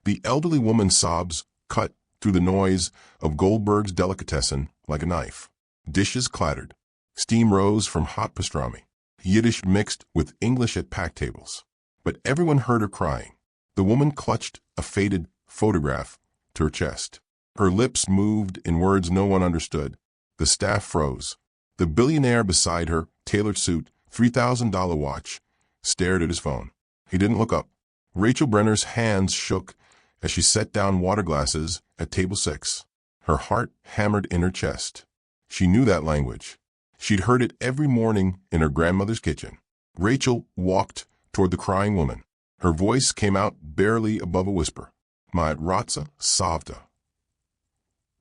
The elderly woman's sobs cut through the noise of Goldberg's delicatessen like a knife. Dishes clattered. Steam rose from hot pastrami. Yiddish mixed with English at packed tables. But everyone heard her crying. The woman clutched a faded photograph to her chest. Her lips moved in words no one understood. The staff froze. The billionaire beside her, tailored suit, $3,000 watch, stared at his phone. He didn't look up. Rachel Brenner's hands shook as she set down water glasses at table 6. Her heart hammered in her chest. She knew that language. She'd heard it every morning in her grandmother's kitchen. Rachel walked toward the crying woman. Her voice came out barely above a whisper. My ratza savda.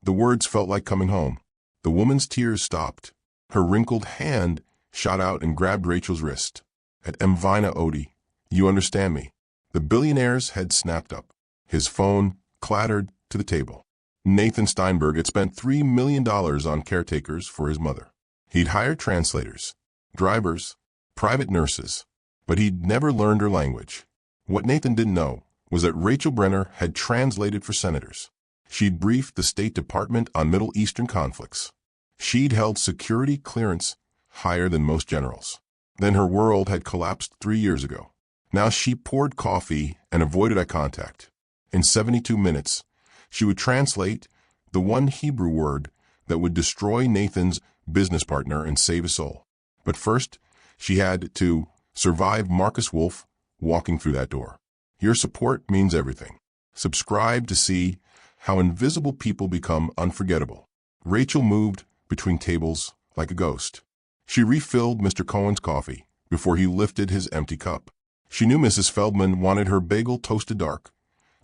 The words felt like coming home. The woman's tears stopped. Her wrinkled hand shot out and grabbed Rachel's wrist. At Mvina Odi, you understand me. The billionaire's head snapped up. His phone clattered to the table. Nathan Steinberg had spent $3 million on caretakers for his mother. He'd hired translators, drivers, private nurses, but he'd never learned her language. What Nathan didn't know was that Rachel Brenner had translated for senators. She'd briefed the State Department on Middle Eastern conflicts. She'd held security clearance higher than most generals. Then her world had collapsed 3 years ago. Now she poured coffee and avoided eye contact. In 72 minutes, she would translate the one Hebrew word that would destroy Nathan's business partner and save his soul. But first, she had to survive Marcus Wolf walking through that door. Your support means everything. Subscribe to see how invisible people become unforgettable. Rachel moved between tables like a ghost. She refilled Mr. Cohen's coffee before he lifted his empty cup. She knew Mrs. Feldman wanted her bagel toasted dark,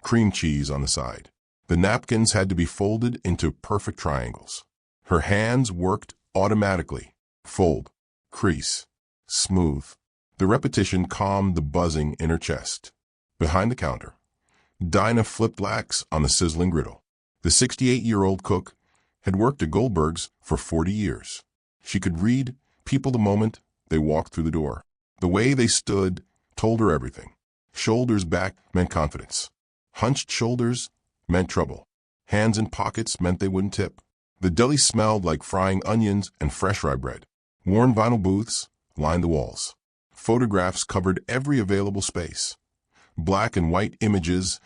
cream cheese on the side. The napkins had to be folded into perfect triangles. Her hands worked automatically. Fold, crease, smooth. The repetition calmed the buzzing in her chest. Behind the counter, Dinah flipped lax on the sizzling griddle. The 68-year-old cook had worked at Goldberg's for 40 years. She could read people the moment they walked through the door. The way they stood told her everything. Shoulders back meant confidence. Hunched shoulders meant trouble. Hands in pockets meant they wouldn't tip. The deli smelled like frying onions and fresh rye bread. Worn vinyl booths lined the walls. Photographs covered every available space. Black and white images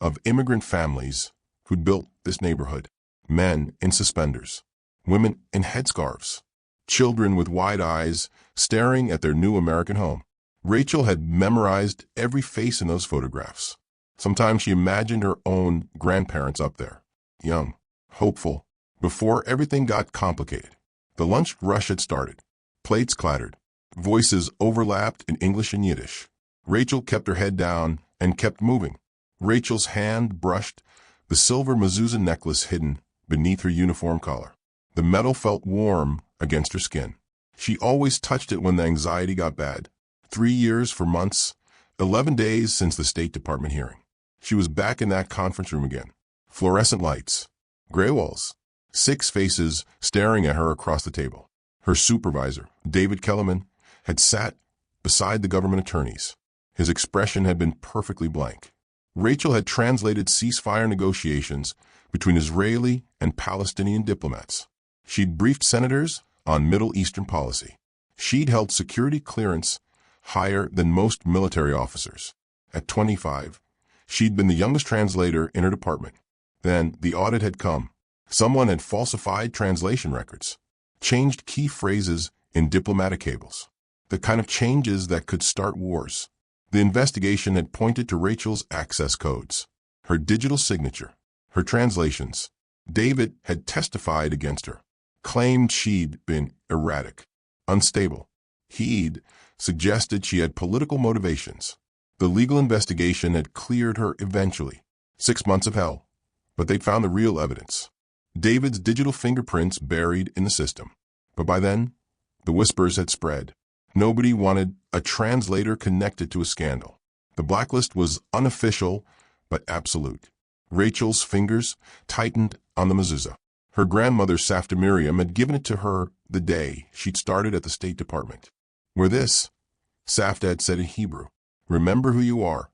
of immigrant families who'd built this neighborhood. Men in suspenders. Women in headscarves. Children with wide eyes staring at their new American home. Rachel had memorized every face in those photographs. Sometimes she imagined her own grandparents up there, young, hopeful, before everything got complicated. The lunch rush had started. Plates clattered. Voices overlapped in English and Yiddish. Rachel kept her head down and kept moving. Rachel's hand brushed the silver mezuzah necklace hidden beneath her uniform collar. The metal felt warm against her skin. She always touched it when the anxiety got bad. 3 years for months, 11 days since the State Department hearing. She was back in that conference room again. Fluorescent lights, gray walls, 6 faces staring at her across the table. Her supervisor, David Kellerman, had sat beside the government attorneys. His expression had been perfectly blank. Rachel had translated ceasefire negotiations between Israeli and Palestinian diplomats. She'd briefed senators on Middle Eastern policy. She'd held security clearance higher than most military officers. At 25, she'd been the youngest translator in her department. Then the audit had come. Someone had falsified translation records, changed key phrases in diplomatic cables, the kind of changes that could start wars. The investigation had pointed to Rachel's access codes, her digital signature, her translations. David had testified against her, claimed she'd been erratic, unstable. He'd suggested she had political motivations. The legal investigation had cleared her eventually. 6 months of hell, but they'd found the real evidence. David's digital fingerprints buried in the system. But by then, the whispers had spread. Nobody wanted a translator connected to a scandal. The blacklist was unofficial, but absolute. Rachel's fingers tightened on the mezuzah. Her grandmother, Safta Miriam, had given it to her the day she'd started at the State Department. Where this, Safta had said in Hebrew, remember who you are.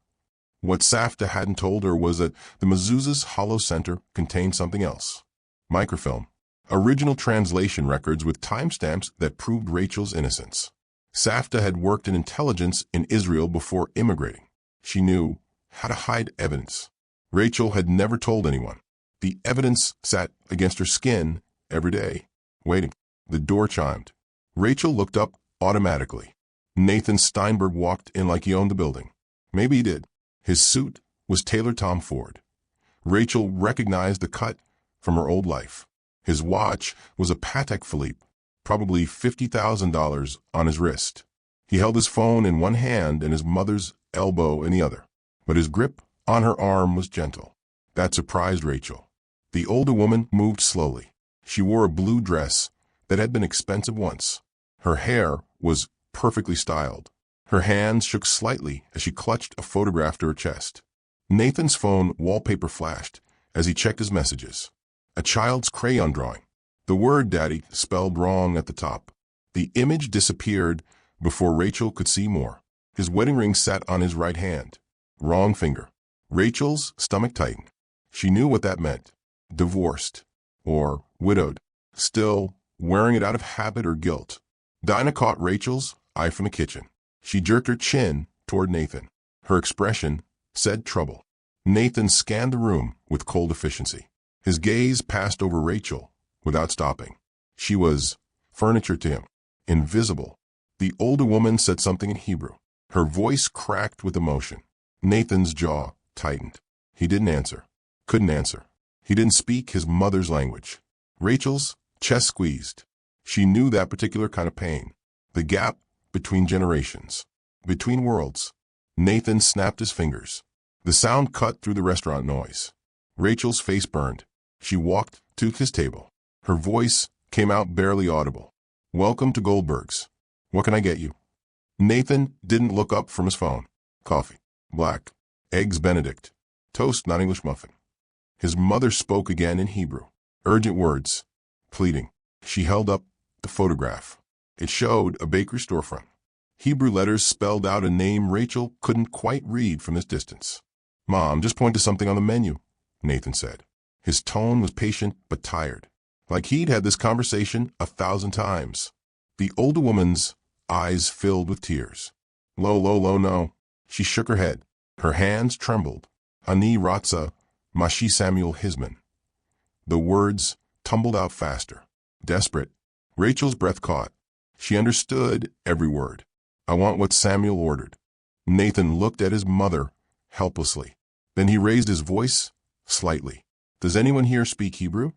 What Safta hadn't told her was that the mezuzah's hollow center contained something else. Microfilm. Original translation records with timestamps that proved Rachel's innocence. Safta had worked in intelligence in Israel before immigrating. She knew how to hide evidence. Rachel had never told anyone. The evidence sat against her skin every day, waiting. The door chimed. Rachel looked up automatically. Nathan Steinberg walked in like he owned the building. Maybe he did. His suit was tailored Tom Ford. Rachel recognized the cut from her old life. His watch was a Patek Philippe, probably $50,000 on his wrist. He held his phone in one hand and his mother's elbow in the other, but his grip on her arm was gentle. That surprised Rachel. The older woman moved slowly. She wore a blue dress that had been expensive once. Her hair was perfectly styled. Her hands shook slightly as she clutched a photograph to her chest. Nathan's phone wallpaper flashed as he checked his messages. A child's crayon drawing. The word "Daddy" spelled wrong at the top. The image disappeared before Rachel could see more. His wedding ring sat on his right hand. Wrong finger. Rachel's stomach tightened. She knew what that meant. Divorced. Or widowed. Still wearing it out of habit or guilt. Dinah caught Rachel's eye from the kitchen. She jerked her chin toward Nathan. Her expression said trouble. Nathan scanned the room with cold efficiency. His gaze passed over Rachel without stopping. She was furniture to him, invisible. The older woman said something in Hebrew. Her voice cracked with emotion. Nathan's jaw tightened. He didn't answer. Couldn't answer. He didn't speak his mother's language. Rachel's chest squeezed. She knew that particular kind of pain. The gap between generations. Between worlds. Nathan snapped his fingers. The sound cut through the restaurant noise. Rachel's face burned. She walked to his table. Her voice came out barely audible. "Welcome to Goldberg's. What can I get you?" Nathan didn't look up from his phone. "Coffee. Black. Eggs Benedict. Toast, not English muffin." His mother spoke again in Hebrew. Urgent words. Pleading. She held up the photograph. It showed a bakery storefront. Hebrew letters spelled out a name Rachel couldn't quite read from this distance. "Mom, just point to something on the menu," Nathan said. His tone was patient but tired, like he'd had this conversation 1,000 times. The older woman's eyes filled with tears. Lo, no." She shook her head. Her hands trembled. "Ani Ratza, Mashi Samuel Hisman." The words tumbled out faster. Desperate. Rachel's breath caught. She understood every word. "I want what Samuel ordered." Nathan looked at his mother helplessly. Then he raised his voice slightly. "Does anyone here speak Hebrew?"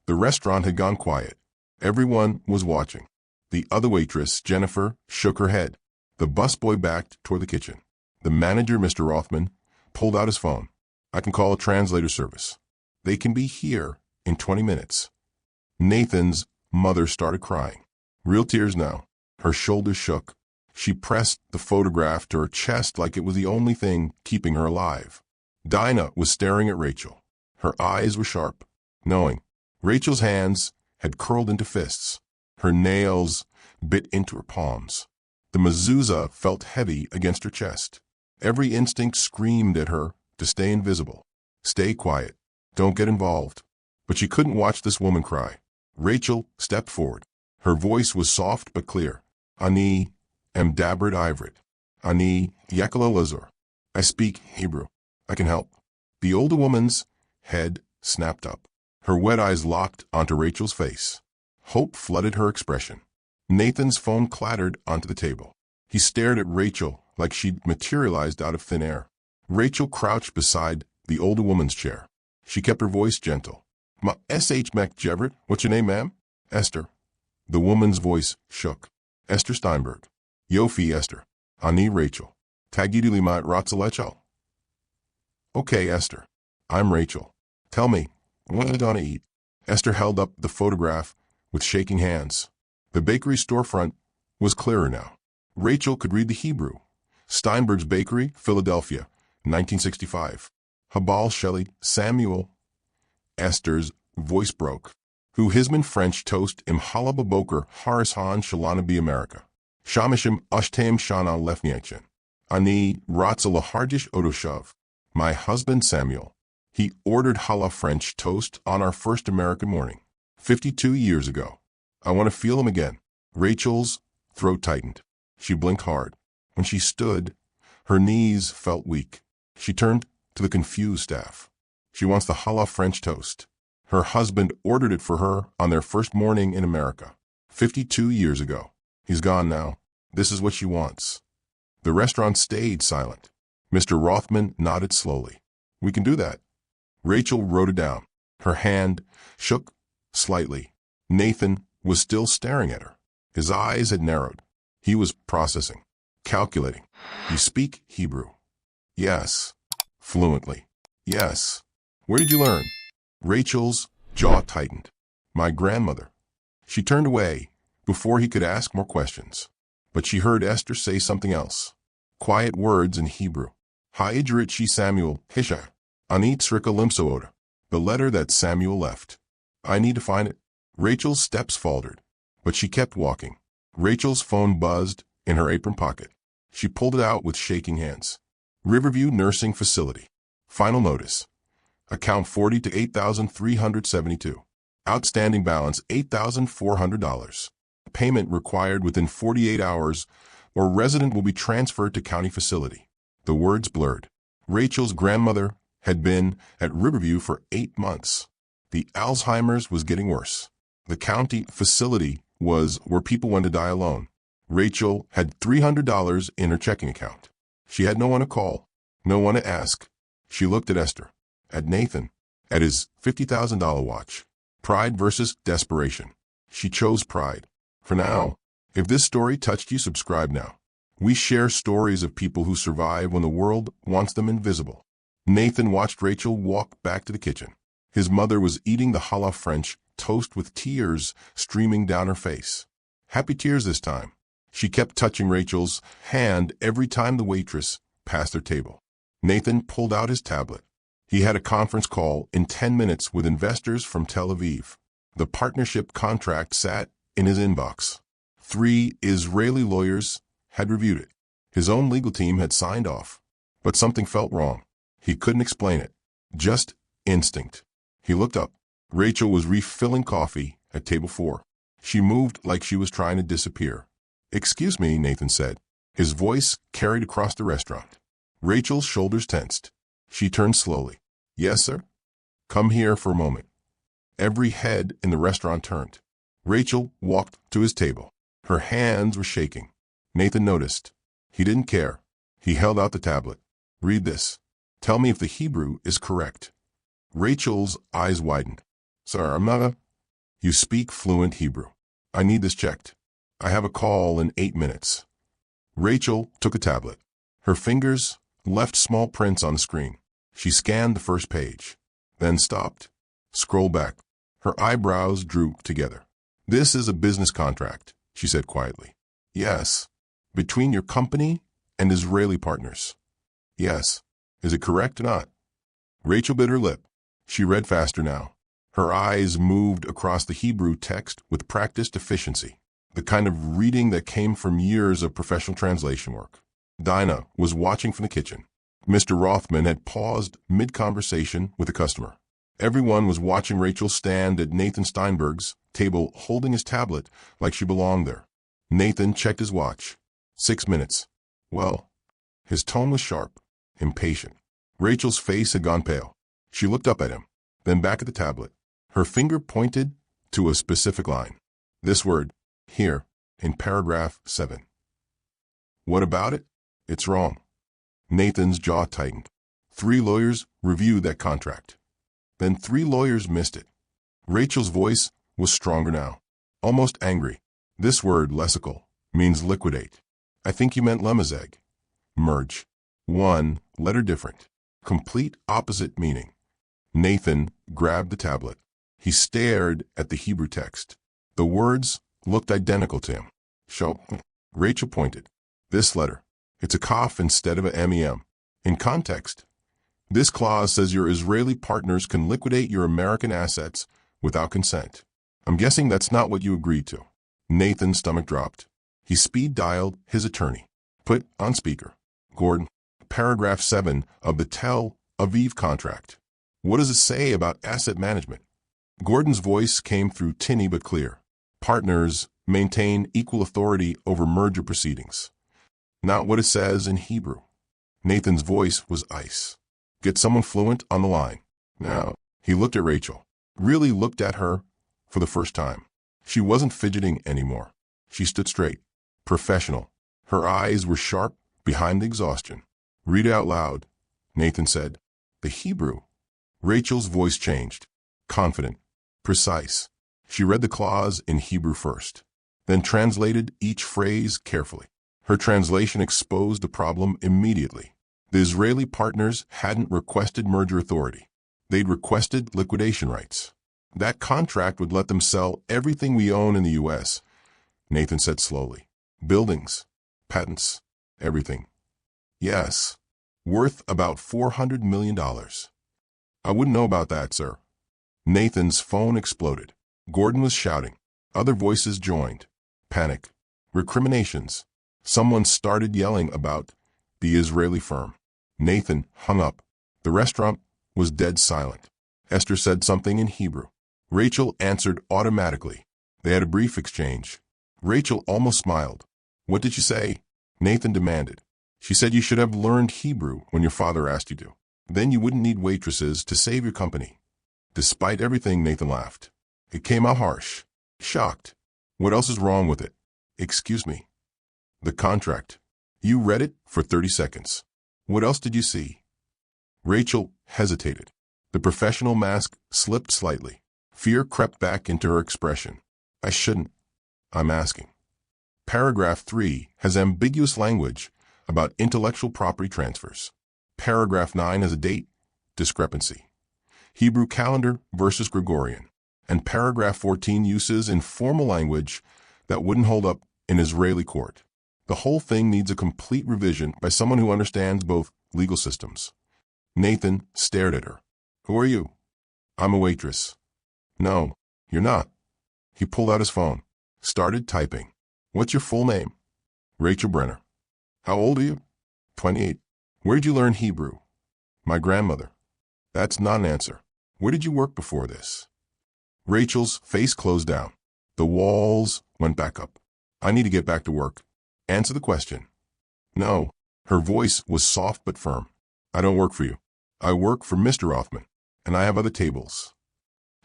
The restaurant had gone quiet. Everyone was watching. The other waitress, Jennifer, shook her head. The busboy backed toward the kitchen. The manager, Mr. Rothman, pulled out his phone. "I can call a translator service. They can be here in 20 minutes. Nathan's mother started crying. Real tears now. Her shoulders shook. She pressed the photograph to her chest like it was the only thing keeping her alive. Dinah was staring at Rachel. Her eyes were sharp, knowing. Rachel's hands had curled into fists. Her nails bit into her palms. The mezuzah felt heavy against her chest. Every instinct screamed at her to stay invisible. Stay quiet. Don't get involved. But she couldn't watch this woman cry. Rachel stepped forward. Her voice was soft but clear. "Ani am Dabrid Ivrit. Ani Yakalo Lazur. I speak Hebrew. I can help." The older woman's head snapped up. Her wet eyes locked onto Rachel's face. Hope flooded her expression. Nathan's phone clattered onto the table. He stared at Rachel like she'd materialized out of thin air. Rachel crouched beside the older woman's chair. She kept her voice gentle. "Ma S.H. McJevert, what's your name, ma'am?" "Esther." The woman's voice shook. "Esther Steinberg." "Yofi, Esther. Ani Rachel. Tagidu limat ratzalechal." "Okay, Esther. I'm Rachel. Tell me, what are you gonna eat?" Esther held up the photograph with shaking hands. The bakery storefront was clearer now. Rachel could read the Hebrew. Steinberg's Bakery, Philadelphia, 1965. Habal Shelley, Samuel. Esther's voice broke. Hu Hisman French toast im halababoker Haris Han Shalanabi America. Shamishim Ashtam Shana Lefniachen. Ani Ratza Lahardish Odoshav. My husband Samuel. He ordered challah French toast on our first American morning. 52 years ago. I want to feel him again. Rachel's throat tightened. She blinked hard. When she stood, her knees felt weak. She turned to the confused staff. She wants the challah French toast. Her husband ordered it for her on their first morning in America. 52 years ago. He's gone now. This is what she wants. The restaurant stayed silent. Mr. Rothman nodded slowly. We can do that. Rachel wrote it down. Her hand shook slightly. Nathan was still staring at her. His eyes had narrowed. He was processing, calculating. You speak Hebrew? Yes. Fluently. Yes. Where did you learn? Rachel's jaw tightened. My grandmother. She turned away before he could ask more questions. But she heard Esther say something else. Quiet words in Hebrew. Ha'idritchi Samuel, Hisha, Anit Srika Limsooda. The letter that Samuel left. I need to find it. Rachel's steps faltered, but she kept walking. Rachel's phone buzzed in her apron pocket. She pulled it out with shaking hands. Riverview Nursing Facility. Final notice. Account 40 to $8,372. Outstanding balance $8,400. Payment required within 48 hours or resident will be transferred to county facility. The words blurred. Rachel's grandmother had been at Riverview for 8 months. The Alzheimer's was getting worse. The county facility was where people went to die alone. Rachel had $300 in her checking account. She had no one to call, no one to ask. She looked at Esther, at Nathan, at his $50,000 watch. Pride versus desperation. She chose pride. For now, if this story touched you, subscribe now. We share stories of people who survive when the world wants them invisible. Nathan watched Rachel walk back to the kitchen. His mother was eating the challah French toast with tears streaming down her face. Happy tears this time. She kept touching Rachel's hand every time the waitress passed their table. Nathan pulled out his tablet. He had a conference call in 10 minutes with investors from Tel Aviv. The partnership contract sat in his inbox. 3 Israeli lawyers had reviewed it. His own legal team had signed off. But something felt wrong. He couldn't explain it. Just instinct. He looked up. Rachel was refilling coffee at table 4. She moved like she was trying to disappear. Excuse me, Nathan said. His voice carried across the restaurant. Rachel's shoulders tensed. She turned slowly. Yes, sir? Come here for a moment. Every head in the restaurant turned. Rachel walked to his table. Her hands were shaking. Nathan noticed. He didn't care. He held out the tablet. Read this. Tell me if the Hebrew is correct. Rachel's eyes widened. Sir, I'm not a... You speak fluent Hebrew. I need this checked. I have a call in 8 minutes. Rachel took a tablet. Her fingers left small prints on the screen. She scanned the first page, then stopped. Scroll back. Her eyebrows drew together. This is a business contract, she said quietly. Yes. Between your company and Israeli partners. Yes. Is it correct or not? Rachel bit her lip. She read faster now. Her eyes moved across the Hebrew text with practiced efficiency, the kind of reading that came from years of professional translation work. Dinah was watching from the kitchen. Mr. Rothman had paused mid-conversation with a customer. Everyone was watching Rachel stand at Nathan Steinberg's table holding his tablet like she belonged there. Nathan checked his watch. 6 minutes. Well, his tone was sharp, impatient. Rachel's face had gone pale. She looked up at him, then back at the tablet. Her finger pointed to a specific line. This word, here, in paragraph 7. What about it? It's wrong. Nathan's jaw tightened. 3 lawyers reviewed that contract. Then 3 lawyers missed it. Rachel's voice was stronger now, almost angry. This word, lesical, means liquidate. I think you meant lemazeg. Merge. 1 letter different. Complete opposite meaning. Nathan grabbed the tablet. He stared at the Hebrew text. The words looked identical to him. Show. Rachel pointed. This letter. It's a kaf instead of a mem. In context, this clause says your Israeli partners can liquidate your American assets without consent. I'm guessing that's not what you agreed to. Nathan's stomach dropped. He speed-dialed his attorney. Put on speaker. Gordon, paragraph 7 of the Tel Aviv contract. What does it say about asset management? Gordon's voice came through tinny but clear. Partners maintain equal authority over merger proceedings. Not what it says in Hebrew. Nathan's voice was ice. Get someone fluent on the line. Now, he looked at Rachel. Really looked at her for the first time. She wasn't fidgeting anymore. She stood straight. Professional. Her eyes were sharp behind the exhaustion. Read it out loud, Nathan said. The Hebrew. Rachel's voice changed. Confident. Precise. She read the clause in Hebrew first, then translated each phrase carefully. Her translation exposed the problem immediately. The Israeli partners hadn't requested merger authority. They'd requested liquidation rights. That contract would let them sell everything we own in the U.S., Nathan said slowly. Buildings, patents, everything. Yes, worth about $400 million. I wouldn't know about that, sir. Nathan's phone exploded. Gordon was shouting. Other voices joined. Panic. Recriminations. Someone started yelling about the Israeli firm. Nathan hung up. The restaurant was dead silent. Esther said something in Hebrew. Rachel answered automatically. They had a brief exchange. Rachel almost smiled. What did she say? Nathan demanded. She said you should have learned Hebrew when your father asked you to. Then you wouldn't need waitresses to save your company. Despite everything, Nathan laughed. It came out harsh. Shocked. What else is wrong with it? Excuse me. The contract. You read it for 30 seconds. What else did you see? Rachel hesitated. The professional mask slipped slightly. Fear crept back into her expression. I shouldn't. I'm asking. Paragraph 3 has ambiguous language about intellectual property transfers. Paragraph 9 has a date discrepancy. Hebrew calendar versus Gregorian. And paragraph 14 uses informal language that wouldn't hold up in Israeli court. The whole thing needs a complete revision by someone who understands both legal systems. Nathan stared at her. Who are you? I'm a waitress. No, you're not. He pulled out his phone. Started typing. What's your full name? Rachel Brenner. How old are you? 28. Where'd you learn Hebrew? My grandmother. That's not an answer. Where did you work before this? Rachel's face closed down. The walls went back up. I need to get back to work. Answer the question. No. Her voice was soft but firm. I don't work for you. I work for Mr. Rothman, and I have other tables.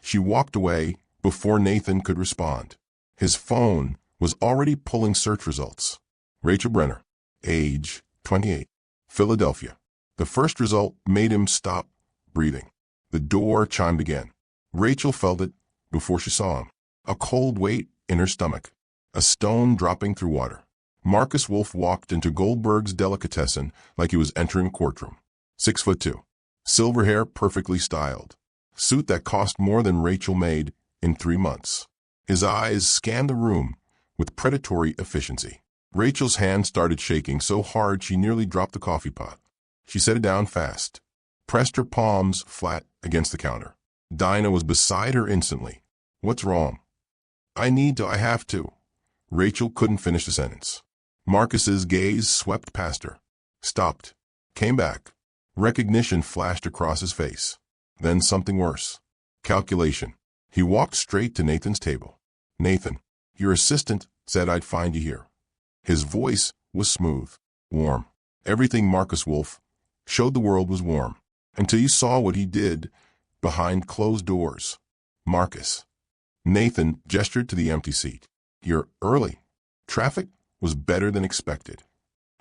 She walked away before Nathan could respond. His phone was already pulling search results. Rachel Brenner, age 28, Philadelphia. The first result made him stop breathing. The door chimed again. Rachel felt it before she saw him. A cold weight in her stomach. A stone dropping through water. Marcus Wolf walked into Goldberg's delicatessen like he was entering a courtroom. 6'2". Silver hair perfectly styled. Suit that cost more than Rachel made in 3 months. His eyes scanned the room with predatory efficiency. Rachel's hand started shaking so hard she nearly dropped the coffee pot. She set it down fast, pressed her palms flat against the counter. Dinah was beside her instantly. What's wrong? I have to. Rachel couldn't finish the sentence. Marcus's gaze swept past her, stopped, came back. Recognition flashed across his face. Then something worse. Calculation. He walked straight to Nathan's table. Nathan, your assistant said I'd find you here. His voice was smooth, warm. Everything Marcus Wolf showed the world was warm, until you saw what he did behind closed doors. Marcus. Nathan gestured to the empty seat. You're early. Traffic was better than expected.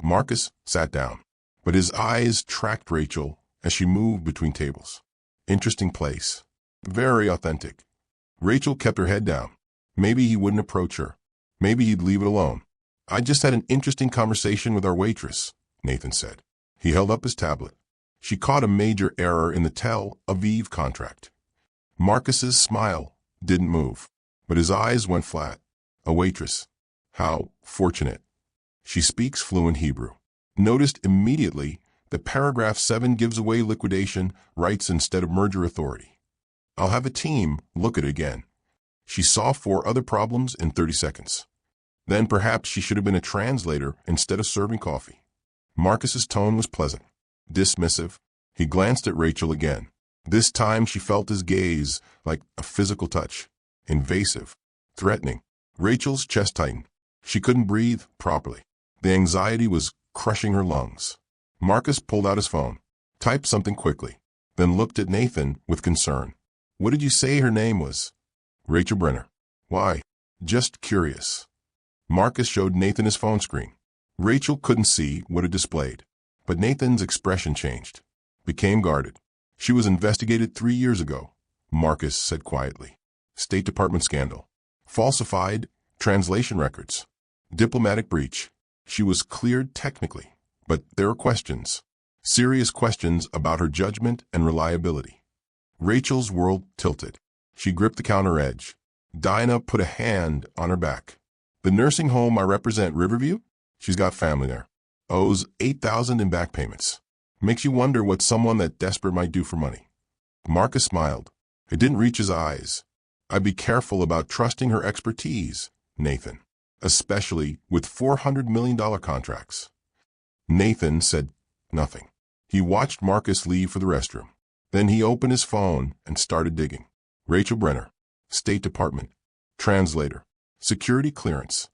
Marcus sat down, but his eyes tracked Rachel as she moved between tables. Interesting place. Very authentic. Rachel kept her head down. Maybe he wouldn't approach her. Maybe he'd leave it alone. I just had an interesting conversation with our waitress, Nathan said. He held up his tablet. She caught a major error in the Tel Aviv contract. Marcus's smile didn't move, but his eyes went flat. A waitress. How fortunate. She speaks fluent Hebrew. Noticed immediately that paragraph 7 gives away liquidation rights instead of merger authority. I'll have a team look at it again. She saw 4 other problems in 30 seconds. Then perhaps she should have been a translator instead of serving coffee. Marcus's tone was pleasant, dismissive. He glanced at Rachel again. This time she felt his gaze like a physical touch. Invasive. Threatening. Rachel's chest tightened. She couldn't breathe properly. The anxiety was crushing her lungs. Marcus pulled out his phone, typed something quickly, then looked at Nathan with concern. What did you say her name was? Rachel Brenner. Why? Just curious. Marcus showed Nathan his phone screen. Rachel couldn't see what it displayed, but Nathan's expression changed, became guarded. She was investigated 3 years ago, Marcus said quietly. State Department scandal. Falsified translation records. Diplomatic breach. She was cleared technically, but there are questions. Serious questions about her judgment and reliability. Rachel's world tilted. She gripped the counter edge. Dinah put a hand on her back. The nursing home I represent, Riverview? She's got family there. Owes $8,000 in back payments. Makes you wonder what someone that desperate might do for money. Marcus smiled. It didn't reach his eyes. I'd be careful about trusting her expertise, Nathan, especially with $400 million contracts. Nathan said nothing. He watched Marcus leave for the restroom. Then he opened his phone and started digging. Rachel Brenner, State Department, translator, security clearance,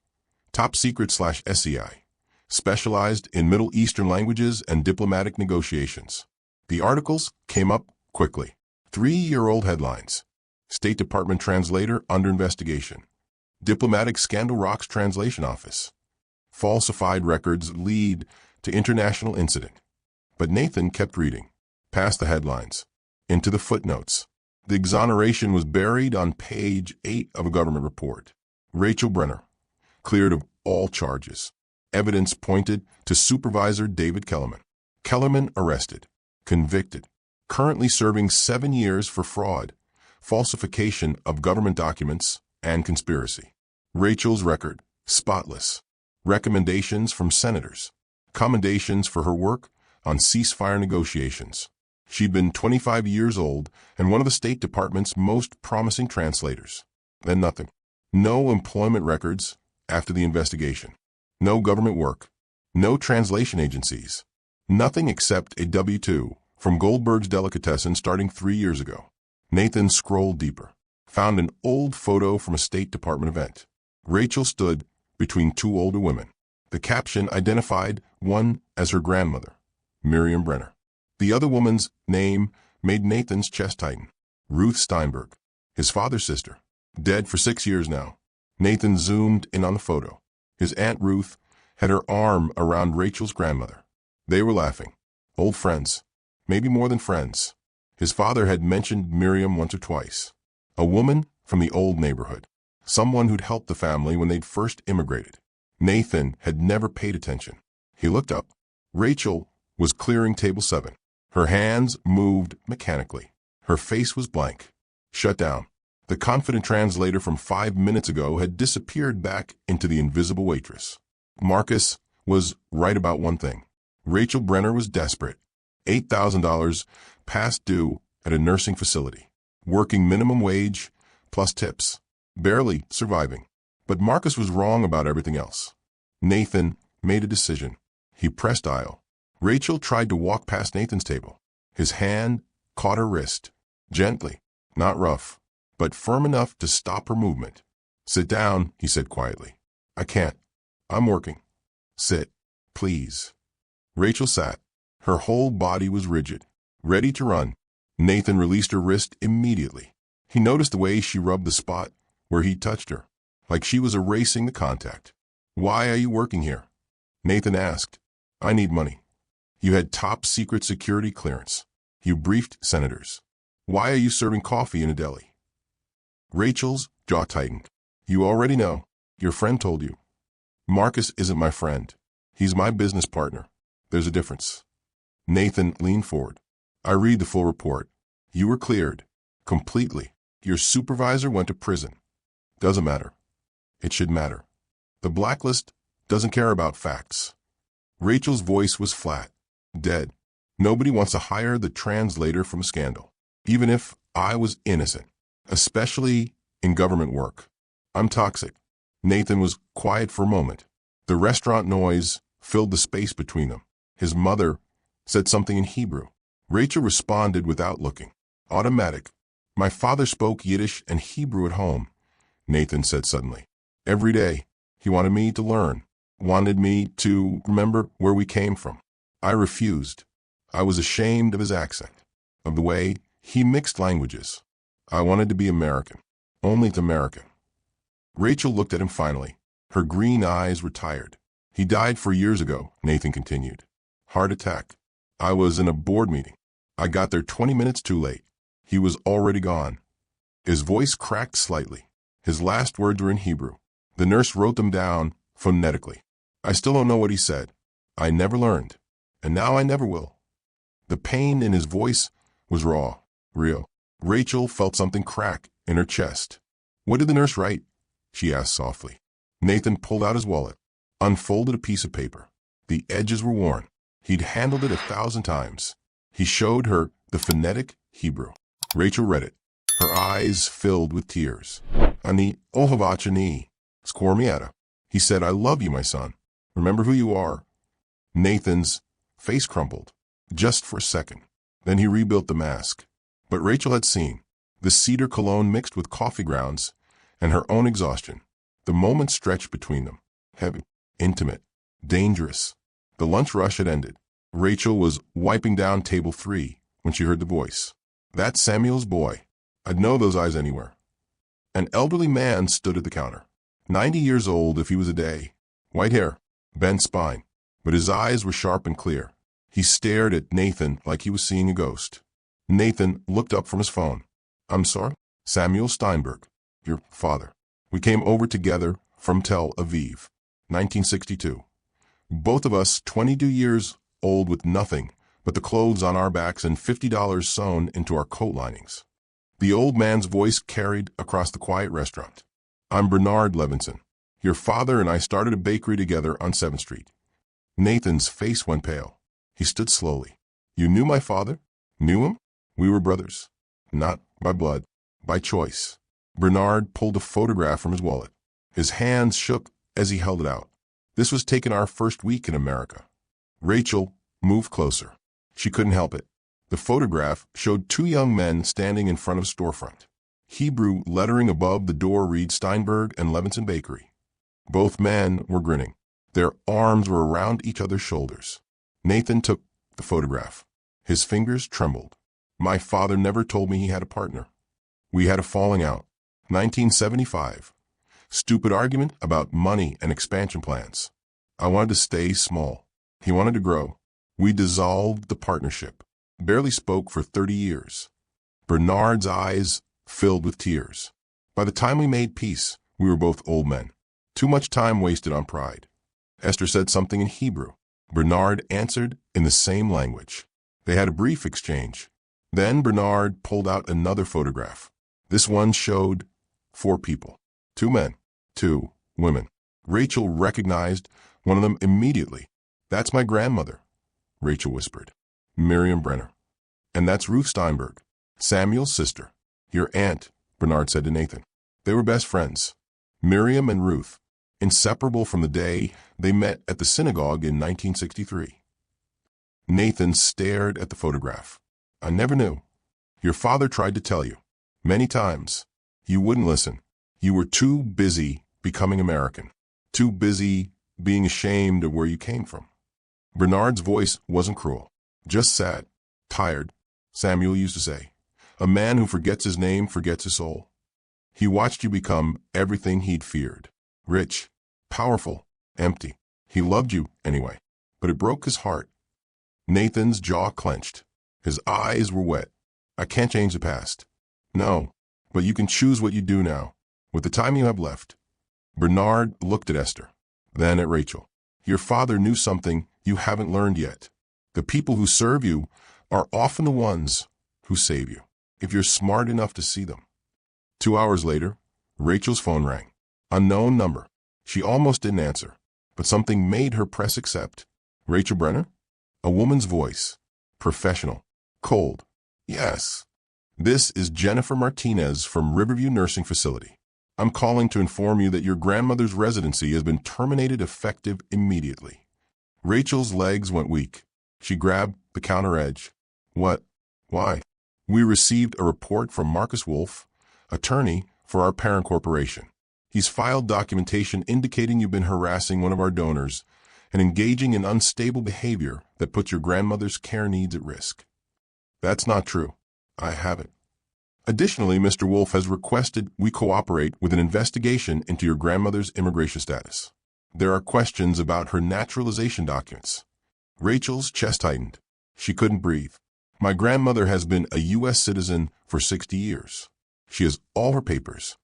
top secret/SCI, specialized in Middle Eastern languages and diplomatic negotiations. The articles came up quickly. 3-year-old headlines. State Department translator under investigation. Diplomatic scandal rocks translation office. Falsified records lead to international incident. But Nathan kept reading, past the headlines, into the footnotes. The exoneration was buried on page 8 of a government report. Rachel Brenner, cleared of all charges. Evidence pointed to Supervisor David Kellerman. Kellerman arrested, convicted, currently serving 7 years for fraud, falsification of government documents, and conspiracy. Rachel's record, spotless. Recommendations from senators. Commendations for her work on ceasefire negotiations. She'd been 25 years old and one of the State Department's most promising translators. Then nothing. No employment records after the investigation. No government work. No translation agencies. Nothing except a W-2 from Goldberg's Delicatessen starting 3 years ago. Nathan scrolled deeper. Found an old photo from a State Department event. Rachel stood between 2 older women. The caption identified one as her grandmother, Miriam Brenner. The other woman's name made Nathan's chest tighten. Ruth Steinberg, his father's sister, dead for 6 years now. Nathan zoomed in on the photo. His Aunt Ruth had her arm around Rachel's grandmother. They were laughing. Old friends. Maybe more than friends. His father had mentioned Miriam once or twice. A woman from the old neighborhood. Someone who'd helped the family when they'd first immigrated. Nathan had never paid attention. He looked up. Rachel was clearing table 7. Her hands moved mechanically. Her face was blank. Shut down. The confident translator from 5 minutes ago had disappeared back into the invisible waitress. Marcus was right about one thing. Rachel Brenner was desperate. $8,000 past due at a nursing facility. Working minimum wage plus tips. Barely surviving. But Marcus was wrong about everything else. Nathan made a decision. He pressed dial. Rachel tried to walk past Nathan's table. His hand caught her wrist. Gently, not rough, but firm enough to stop her movement. Sit down, he said quietly. I can't. I'm working. Sit, please. Rachel sat. Her whole body was rigid, ready to run. Nathan released her wrist immediately. He noticed the way she rubbed the spot where he touched her, like she was erasing the contact. Why are you working here? Nathan asked. I need money. You had top secret security clearance. You briefed senators. Why are you serving coffee in a deli? Rachel's jaw tightened. You already know. Your friend told you. Marcus isn't my friend. He's my business partner. There's a difference. Nathan leaned forward. I read the full report. You were cleared. Completely. Your supervisor went to prison. Doesn't matter. It should matter. The blacklist doesn't care about facts. Rachel's voice was flat. Dead. Nobody wants to hire the translator from a scandal. Even if I was innocent. Especially in government work. I'm toxic. Nathan was quiet for a moment. The restaurant noise filled the space between them. His mother said something in Hebrew. Rachel responded without looking. Automatic. My father spoke Yiddish and Hebrew at home, Nathan said suddenly. Every day. He wanted me to learn, wanted me to remember where we came from. I refused. I was ashamed of his accent, of the way he mixed languages. I wanted to be American, only American. Rachel looked at him finally. Her green eyes were tired. He died 4 years ago, Nathan continued. Heart attack. I was in a board meeting. I got there 20 minutes too late. He was already gone. His voice cracked slightly. His last words were in Hebrew. The nurse wrote them down phonetically. I still don't know what he said. I never learned. And now I never will. The pain in his voice was raw, real. Rachel felt something crack in her chest. What did the nurse write? She asked softly. Nathan pulled out his wallet, unfolded a piece of paper. The edges were worn. He'd handled it 1,000 times. He showed her the phonetic Hebrew. Rachel read it. Her eyes filled with tears. Ani ohavachani, skormiata. He said, I love you, my son. Remember who you are. Nathan's face crumpled, just for a second. Then he rebuilt the mask. But Rachel had seen the cedar cologne mixed with coffee grounds and her own exhaustion. The moment stretched between them. Heavy, intimate, dangerous. The lunch rush had ended. Rachel was wiping down table 3 when she heard the voice. That's Samuel's boy. I'd know those eyes anywhere. An elderly man stood at the counter. 90 years old if he was a day. White hair, bent spine, but his eyes were sharp and clear. He stared at Nathan like he was seeing a ghost. Nathan looked up from his phone. I'm sorry? Samuel Steinberg, your father. We came over together from Tel Aviv, 1962. Both of us 22 years old with nothing but the clothes on our backs and $50 sewn into our coat linings. The old man's voice carried across the quiet restaurant. I'm Bernard Levinson. Your father and I started a bakery together on 7th Street. Nathan's face went pale. He stood slowly. You knew my father? Knew him? We were brothers. Not by blood, by choice. Bernard pulled a photograph from his wallet. His hands shook as he held it out. This was taken our first week in America. Rachel moved closer. She couldn't help it. The photograph showed 2 young men standing in front of a storefront. Hebrew lettering above the door read Steinberg and Levinson Bakery. Both men were grinning. Their arms were around each other's shoulders. Nathan took the photograph. His fingers trembled. My father never told me he had a partner. We had a falling out. 1975. Stupid argument about money and expansion plans. I wanted to stay small. He wanted to grow. We dissolved the partnership. Barely spoke for 30 years. Bernard's eyes filled with tears. By the time we made peace, we were both old men. Too much time wasted on pride. Esther said something in Hebrew. Bernard answered in the same language. They had a brief exchange. Then Bernard pulled out another photograph. This one showed 4 people. 2 men, 2 women. Rachel recognized one of them immediately. That's my grandmother, Rachel whispered. Miriam Brenner. And that's Ruth Steinberg, Samuel's sister. Your aunt, Bernard said to Nathan. They were best friends. Miriam and Ruth, inseparable from the day they met at the synagogue in 1963. Nathan stared at the photograph. I never knew. Your father tried to tell you. Many times. You wouldn't listen. You were too busy becoming American. Too busy being ashamed of where you came from. Bernard's voice wasn't cruel. Just sad. Tired. Samuel used to say. A man who forgets his name forgets his soul. He watched you become everything he'd feared. Rich. Powerful. Empty. He loved you anyway. But it broke his heart. Nathan's jaw clenched. His eyes were wet. I can't change the past. No, but you can choose what you do now, with the time you have left. Bernard looked at Esther, then at Rachel. Your father knew something you haven't learned yet. The people who serve you are often the ones who save you, if you're smart enough to see them. 2 hours later, Rachel's phone rang. Unknown number. She almost didn't answer, but something made her press accept. Rachel Brenner? A woman's voice. Professional. Cold. Yes. This is Jennifer Martinez from Riverview Nursing Facility. I'm calling to inform you that your grandmother's residency has been terminated effective immediately. Rachel's legs went weak. She grabbed the counter edge. What? Why? We received a report from Marcus Wolf, attorney for our parent corporation. He's filed documentation indicating you've been harassing one of our donors and engaging in unstable behavior that puts your grandmother's care needs at risk. That's not true. I haven't. Additionally, Mr. Wolf has requested we cooperate with an investigation into your grandmother's immigration status. There are questions about her naturalization documents. Rachel's chest tightened. She couldn't breathe. My grandmother has been a U.S. citizen for 60 years. She has all her papers.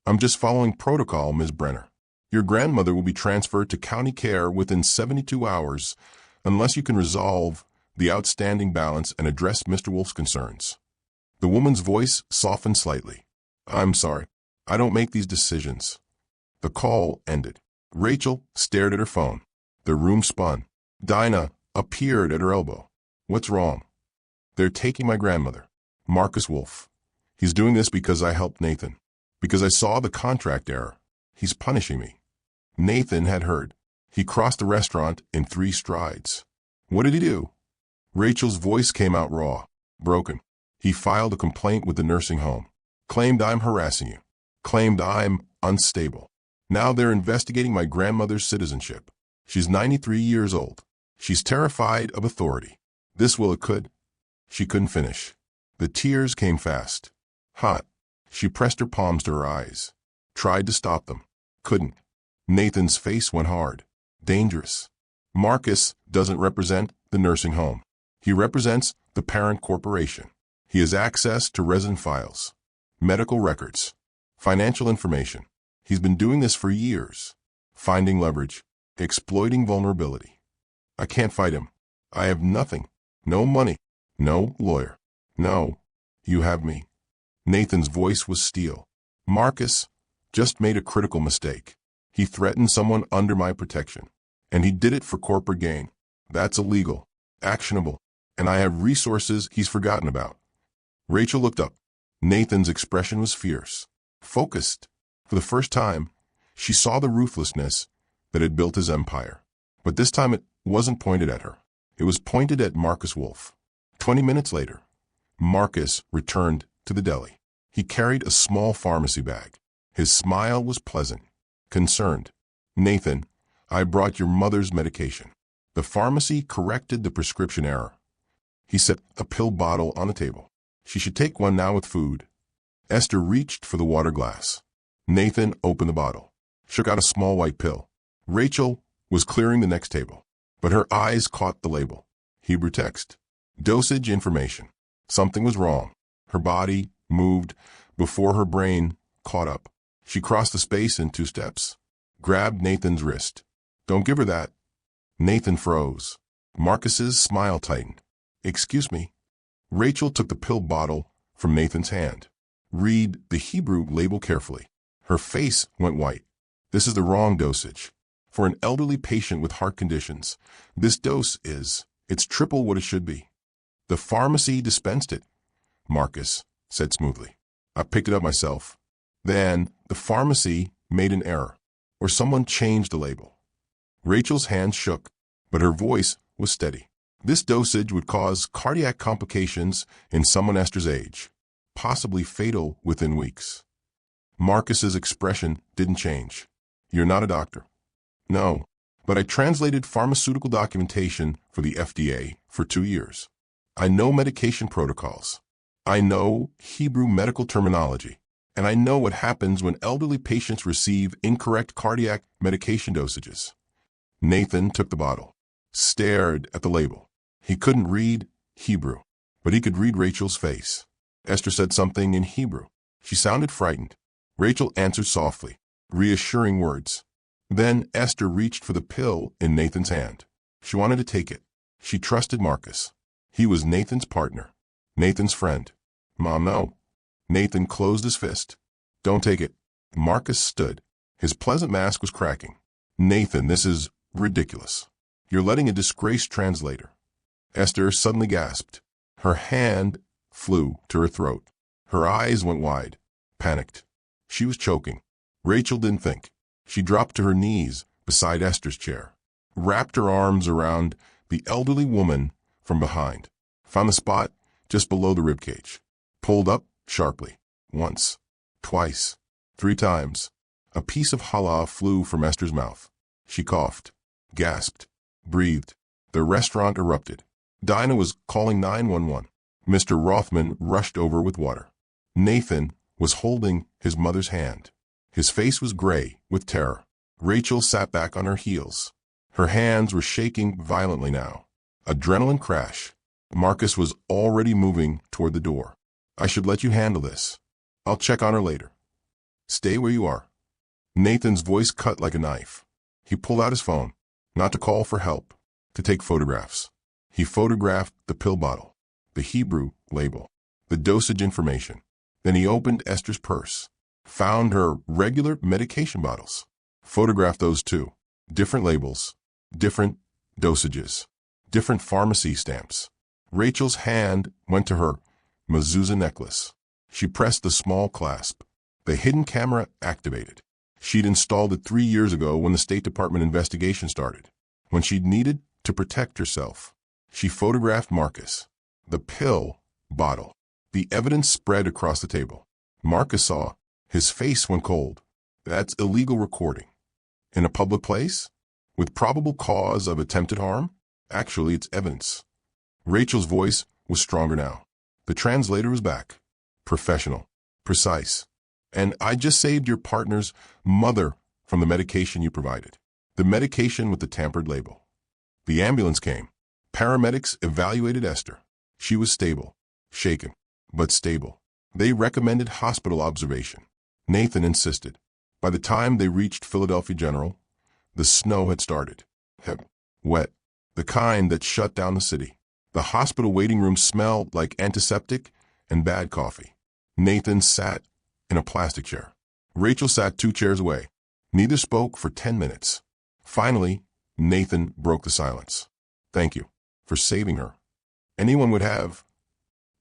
I'm just following protocol, Ms. Brenner. Your grandmother will be transferred to county care within 72 hours unless you can resolve the outstanding balance and address Mr. Wolf's concerns. The woman's voice softened slightly. I'm sorry. I don't make these decisions. The call ended. Rachel stared at her phone. The room spun. Dinah appeared at her elbow. What's wrong? They're taking my grandmother. Marcus Wolf. He's doing this because I helped Nathan. Because I saw the contract error. He's punishing me. Nathan had heard. He crossed the restaurant in 3 strides. What did he do? Rachel's voice came out raw, broken. He filed a complaint with the nursing home. Claimed I'm harassing you. Claimed I'm unstable. Now they're investigating my grandmother's citizenship. She's 93 years old. She's terrified of authority. It could. She couldn't finish. The tears came fast. Hot. She pressed her palms to her eyes. Tried to stop them. Couldn't. Nathan's face went hard. Dangerous. Marcus doesn't represent the nursing home. He represents the parent corporation. He has access to resident files, medical records, financial information. He's been doing this for years. Finding leverage, exploiting vulnerability. I can't fight him. I have nothing. No money. No lawyer. No. You have me. Nathan's voice was steel. Marcus just made a critical mistake. He threatened someone under my protection. And he did it for corporate gain. That's illegal, actionable, and I have resources he's forgotten about. Rachel looked up. Nathan's expression was fierce, focused. For the first time, she saw the ruthlessness that had built his empire. But this time it wasn't pointed at her. It was pointed at Marcus Wolf. 20 minutes later, Marcus returned to the deli. He carried a small pharmacy bag. His smile was pleasant, concerned. Nathan, I brought your mother's medication. The pharmacy corrected the prescription error. He set a pill bottle on the table. She should take one now with food. Esther reached for the water glass. Nathan opened the bottle, shook out a small white pill. Rachel was clearing the next table, but her eyes caught the label. Hebrew text. Dosage information. Something was wrong. Her body moved before her brain caught up. She crossed the space in 2 steps, grabbed Nathan's wrist. Don't give her that. Nathan froze. Marcus's smile tightened. Excuse me. Rachel took the pill bottle from Nathan's hand. Read the Hebrew label carefully. Her face went white. This is the wrong dosage. For an elderly patient with heart conditions, this dose it's triple what it should be. The pharmacy dispensed it, Marcus said smoothly. I picked it up myself. Then the pharmacy made an error, or someone changed the label. Rachel's hand shook, but her voice was steady. This dosage would cause cardiac complications in someone Esther's age, possibly fatal within weeks. Marcus's expression didn't change. You're not a doctor. No, but I translated pharmaceutical documentation for the FDA for 2 years. I know medication protocols. I know Hebrew medical terminology. And I know what happens when elderly patients receive incorrect cardiac medication dosages. Nathan took the bottle, stared at the label. He couldn't read Hebrew, but he could read Rachel's face. Esther said something in Hebrew. She sounded frightened. Rachel answered softly, reassuring words. Then Esther reached for the pill in Nathan's hand. She wanted to take it. She trusted Marcus. He was Nathan's partner, Nathan's friend. Mom, no. Nathan closed his fist. Don't take it. Marcus stood. His pleasant mask was cracking. Nathan, this is ridiculous. You're letting a disgraced translator. Esther suddenly gasped. Her hand flew to her throat. Her eyes went wide, panicked. She was choking. Rachel didn't think. She dropped to her knees beside Esther's chair, wrapped her arms around the elderly woman from behind. Found the spot just below the ribcage. Pulled up sharply. Once. Twice. 3 times. A piece of halal flew from Esther's mouth. She coughed. Gasped. Breathed. The restaurant erupted. Dinah was calling 911. Mr. Rothman rushed over with water. Nathan was holding his mother's hand. His face was gray with terror. Rachel sat back on her heels. Her hands were shaking violently now. Adrenaline crash. Marcus was already moving toward the door. I should let you handle this. I'll check on her later. Stay where you are. Nathan's voice cut like a knife. He pulled out his phone, not to call for help, to take photographs. He photographed the pill bottle, the Hebrew label, the dosage information. Then he opened Esther's purse, found her regular medication bottles, photographed those too. Different labels, different dosages, different pharmacy stamps. Rachel's hand went to her mezuzah necklace. She pressed the small clasp. The hidden camera activated. She'd installed it 3 years ago when the State Department investigation started. When she'd needed to protect herself, she photographed Marcus. The pill bottle. The evidence spread across the table. Marcus saw. His face went cold. That's illegal recording. In a public place? With probable cause of attempted harm? Actually, it's evidence. Rachel's voice was stronger now. The translator was back. Professional. Precise. And I just saved your partner's mother from the medication you provided. The medication with the tampered label. The ambulance came. Paramedics evaluated Esther. She was stable. Shaken, but stable. They recommended hospital observation. Nathan insisted. By the time they reached Philadelphia General, the snow had started. Wet. The kind that shut down the city. The hospital waiting room smelled like antiseptic and bad coffee. Nathan sat in a plastic chair. Rachel sat 2 chairs away. Neither spoke for 10 minutes. Finally, Nathan broke the silence. Thank you for saving her. Anyone would have.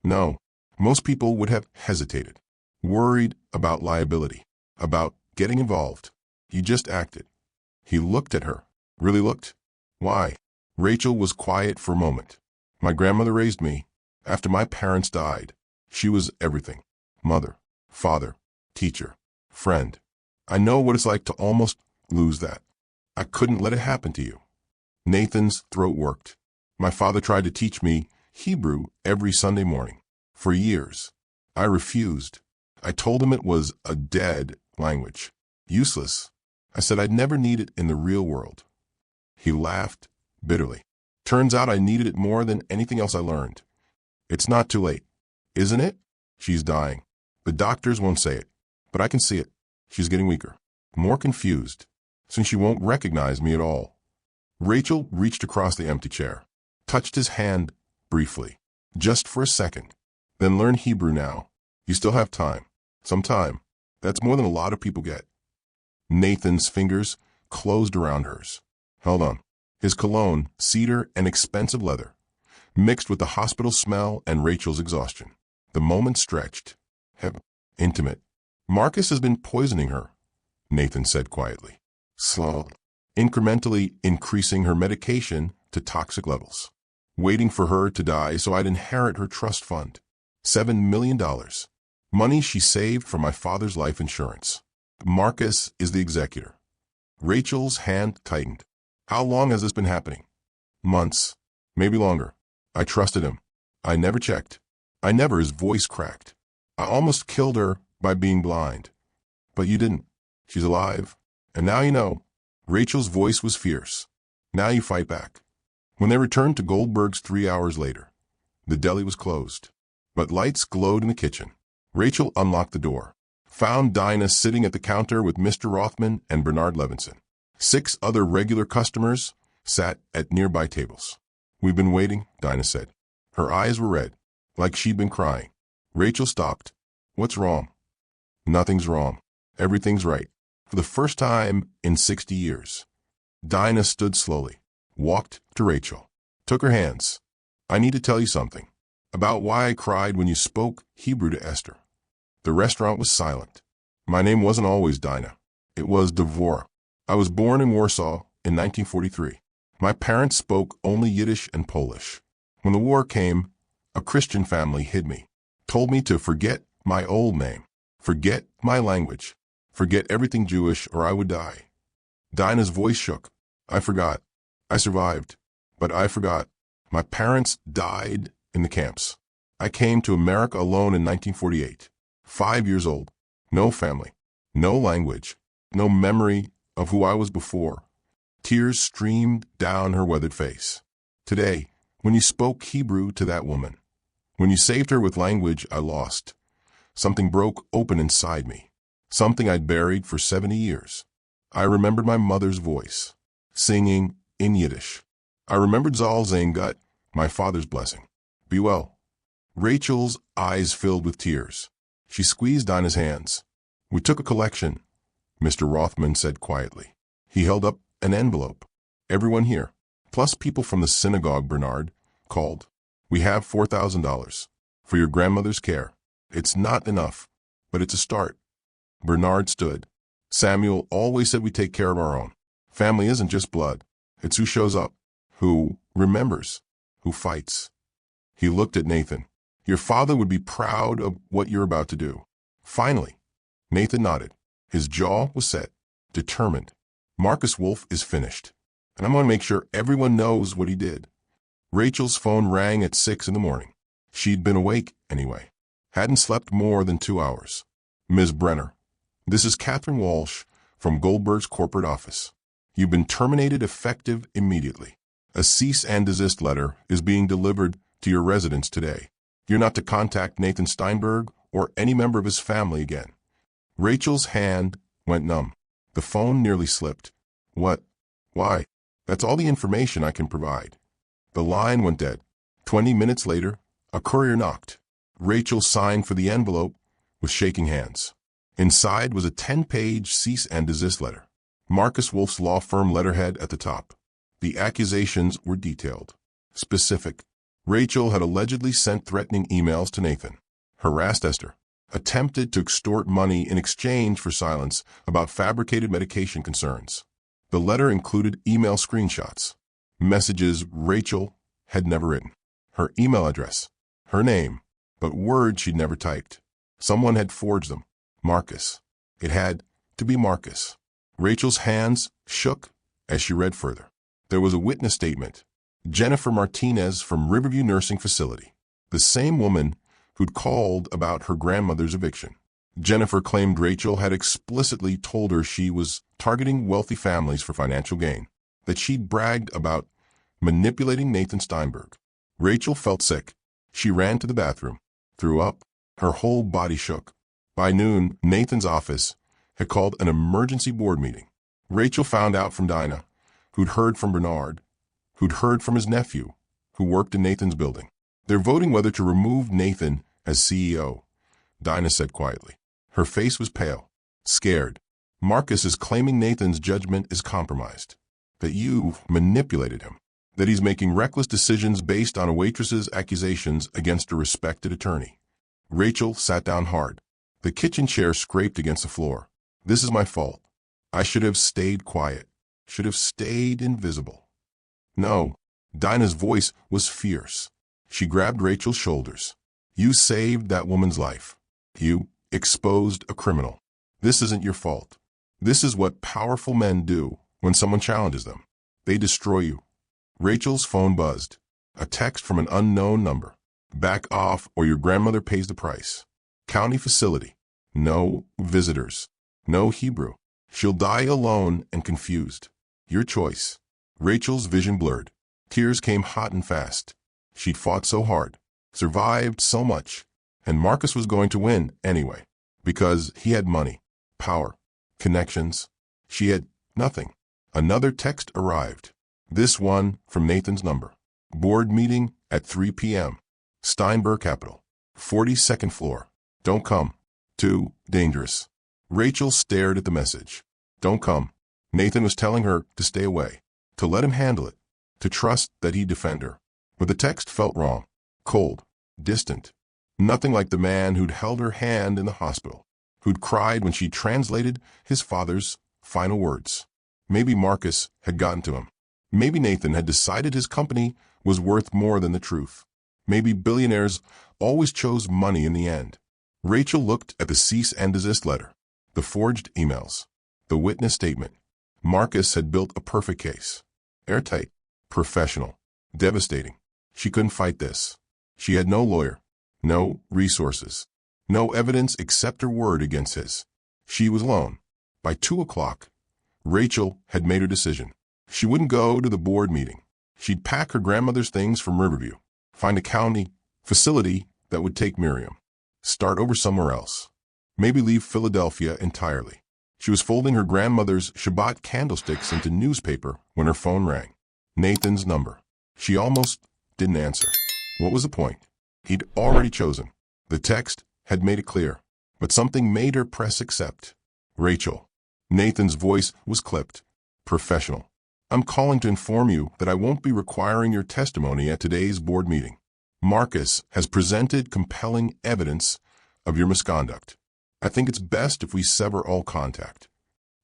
No, most people would have hesitated, worried about liability, about getting involved. He just acted. He looked at her. Really looked? Why? Rachel was quiet for a moment. My grandmother raised me. After my parents died, she was everything. Mother, father, teacher, friend. I know what it's like to almost lose that. I couldn't let it happen to you. Nathan's throat worked. My father tried to teach me Hebrew every Sunday morning. For years, I refused. I told him it was a dead language. Useless. I said I'd never need it in the real world. He laughed bitterly. Turns out I needed it more than anything else I learned. It's not too late, isn't it? She's dying. The doctors won't say it, but I can see it. She's getting weaker, more confused, since she won't recognize me at all. Rachel reached across the empty chair, touched his hand briefly, just for a second. Then learn Hebrew now. You still have time. Some time. That's more than a lot of people get. Nathan's fingers closed around hers. Held on. His cologne, cedar and expensive leather, mixed with the hospital smell and Rachel's exhaustion. The moment stretched. Intimate. Marcus has been poisoning her, Nathan said quietly. Slow. Incrementally increasing her medication to toxic levels. Waiting for her to die so I'd inherit her trust fund. $7 million. Money she saved from my father's life insurance. Marcus is the executor. Rachel's hand tightened. How long has this been happening? Months. Maybe longer. I trusted him. I never checked. His voice cracked. I almost killed her by being blind. But you didn't. She's alive. And now you know. Rachel's voice was fierce. Now you fight back. When they returned to Goldberg's 3 hours later, the deli was closed. But lights glowed in the kitchen. Rachel unlocked the door. Found Dinah sitting at the counter with Mr. Rothman and Bernard Levinson. 6 other regular customers sat at nearby tables. We've been waiting, Dinah said. Her eyes were red, like she'd been crying. Rachel stopped. What's wrong? Nothing's wrong. Everything's right. For the first time in 60 years. Dinah stood slowly, walked to Rachel, took her hands. I need to tell you something about why I cried when you spoke Hebrew to Esther. The restaurant was silent. My name wasn't always Dinah. It was Devorah. I was born in Warsaw in 1943. My parents spoke only Yiddish and Polish. When the war came, A Christian family hid me, told me to forget my old name, forget my language, forget everything Jewish or I would die. Dinah's voice shook. I forgot. I survived, but I forgot. My parents died in the camps. I came to America alone in 1948, 5 years old. No family, no language, no memory of who I was before. Tears streamed down her weathered face. Today, when you spoke Hebrew to that woman, when you saved her with language I lost, something broke open inside me, something I'd buried for 70 years. I remembered my mother's voice, singing in Yiddish. I remembered Zal saying gut, my father's blessing. Be well. Rachel's eyes filled with tears. She squeezed Dinah's hands. We took a collection, Mr. Rothman said quietly. He held up an envelope. Everyone here, plus people from the synagogue, Bernard, called. We have $4,000 for your grandmother's care. It's not enough, but it's a start. Bernard stood. Samuel always said we take care of our own. Family isn't just blood. It's who shows up, who remembers, who fights. He looked at Nathan. Your father would be proud of what you're about to do. Finally, Nathan nodded. His jaw was set, determined. Marcus Wolf is finished, and I'm going to make sure everyone knows what he did. Rachel's phone rang at 6 in the morning. She'd been awake anyway. Hadn't slept more than 2 hours. Ms. Brenner, this is Catherine Walsh from Goldberg's corporate office. You've been terminated effective immediately. A cease and desist letter is being delivered to your residence today. You're not to contact Nathan Steinberg or any member of his family again. Rachel's hand went numb. The phone nearly slipped. What? Why? That's all the information I can provide. The line went dead. 20 minutes later, a courier knocked. Rachel signed for the envelope with shaking hands. Inside was a 10-page cease and desist letter. Marcus Wolf's law firm letterhead at the top. The accusations were detailed, specific. Rachel had allegedly sent threatening emails to Nathan, harassed Esther, attempted to extort money in exchange for silence about fabricated medication concerns. The letter included email screenshots, messages Rachel had never written, her email address, her name, but words she'd never typed. Someone had forged them. Marcus. It had to be Marcus. Rachel's hands shook as she read further. There was a witness statement. Jennifer Martinez from Riverview Nursing Facility, the same woman who'd called about her grandmother's eviction. Jennifer claimed Rachel had explicitly told her she was targeting wealthy families for financial gain, that she'd bragged about manipulating Nathan Steinberg. Rachel felt sick. She ran to the bathroom, threw up. Her whole body shook. By noon, Nathan's office had called an emergency board meeting. Rachel found out from Dinah, who'd heard from Bernard, who'd heard from his nephew, who worked in Nathan's building. They're voting whether to remove Nathan as CEO, Dinah said quietly. Her face was pale, scared. Marcus is claiming Nathan's judgment is compromised, that you manipulated him, that he's making reckless decisions based on a waitress's accusations against a respected attorney. Rachel sat down hard. The kitchen chair scraped against the floor. This is my fault. I should have stayed quiet, should have stayed invisible. No, Dinah's voice was fierce. She grabbed Rachel's shoulders. You saved that woman's life. You exposed a criminal. This isn't your fault. This is what powerful men do when someone challenges them. They destroy you. Rachel's phone buzzed. A text from an unknown number. Back off or your grandmother pays the price. County facility. No visitors. No Hebrew. She'll die alone and confused. Your choice. Rachel's vision blurred. Tears came hot and fast. She'd fought so hard, survived so much, and Marcus was going to win anyway, because he had money, power, connections. She had nothing. Another text arrived. This one from Nathan's number. Board meeting at 3 p.m. Steinberg Capital. 42nd floor. Don't come. Too dangerous. Rachel stared at the message. Don't come. Nathan was telling her to stay away, to let him handle it, to trust that he'd defend her. But the text felt wrong, cold, distant. Nothing like the man who'd held her hand in the hospital, who'd cried when she translated his father's final words. Maybe Marcus had gotten to him. Maybe Nathan had decided his company was worth more than the truth. Maybe billionaires always chose money in the end. Rachel looked at the cease and desist letter, the forged emails, the witness statement. Marcus had built a perfect case. Airtight, professional, devastating. She couldn't fight this. She had no lawyer, no resources, no evidence except her word against his. She was alone. By 2 o'clock, Rachel had made her decision. She wouldn't go to the board meeting. She'd pack her grandmother's things from Riverview, find a county facility that would take Miriam, start over somewhere else, maybe leave Philadelphia entirely. She was folding her grandmother's Shabbat candlesticks into newspaper when her phone rang. Nathan's number. She almost didn't answer. What was the point? He'd already chosen. The text had made it clear, but something made her press accept. Rachel. Nathan's voice was clipped. Professional. I'm calling to inform you that I won't be requiring your testimony at today's board meeting. Marcus has presented compelling evidence of your misconduct. I think it's best if we sever all contact.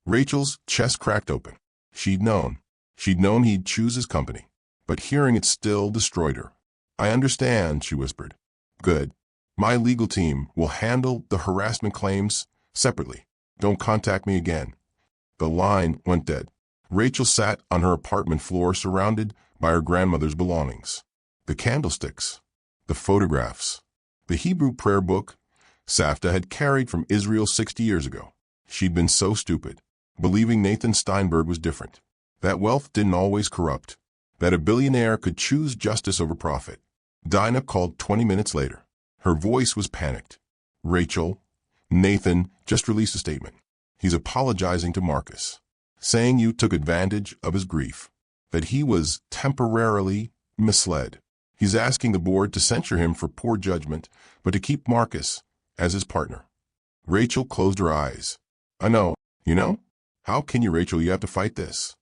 Rachel's chest cracked open. She'd known he'd choose his company, but hearing it still destroyed her. I understand, she whispered. Good. My legal team will handle the harassment claims separately. Don't contact me again. The line went dead. Rachel sat on her apartment floor surrounded by her grandmother's belongings. The candlesticks, the photographs, the Hebrew prayer book Safta had carried from Israel 60 years ago. She'd been so stupid, believing Nathan Steinberg was different, that wealth didn't always corrupt, that a billionaire could choose justice over profit. Dinah called 20 minutes later. Her voice was panicked. Rachel, Nathan just released a statement. He's apologizing to Marcus, saying you took advantage of his grief, that he was temporarily misled. He's asking the board to censure him for poor judgment, but to keep Marcus as his partner. Rachel closed her eyes. I know, you know? How can you, Rachel? You have to fight this.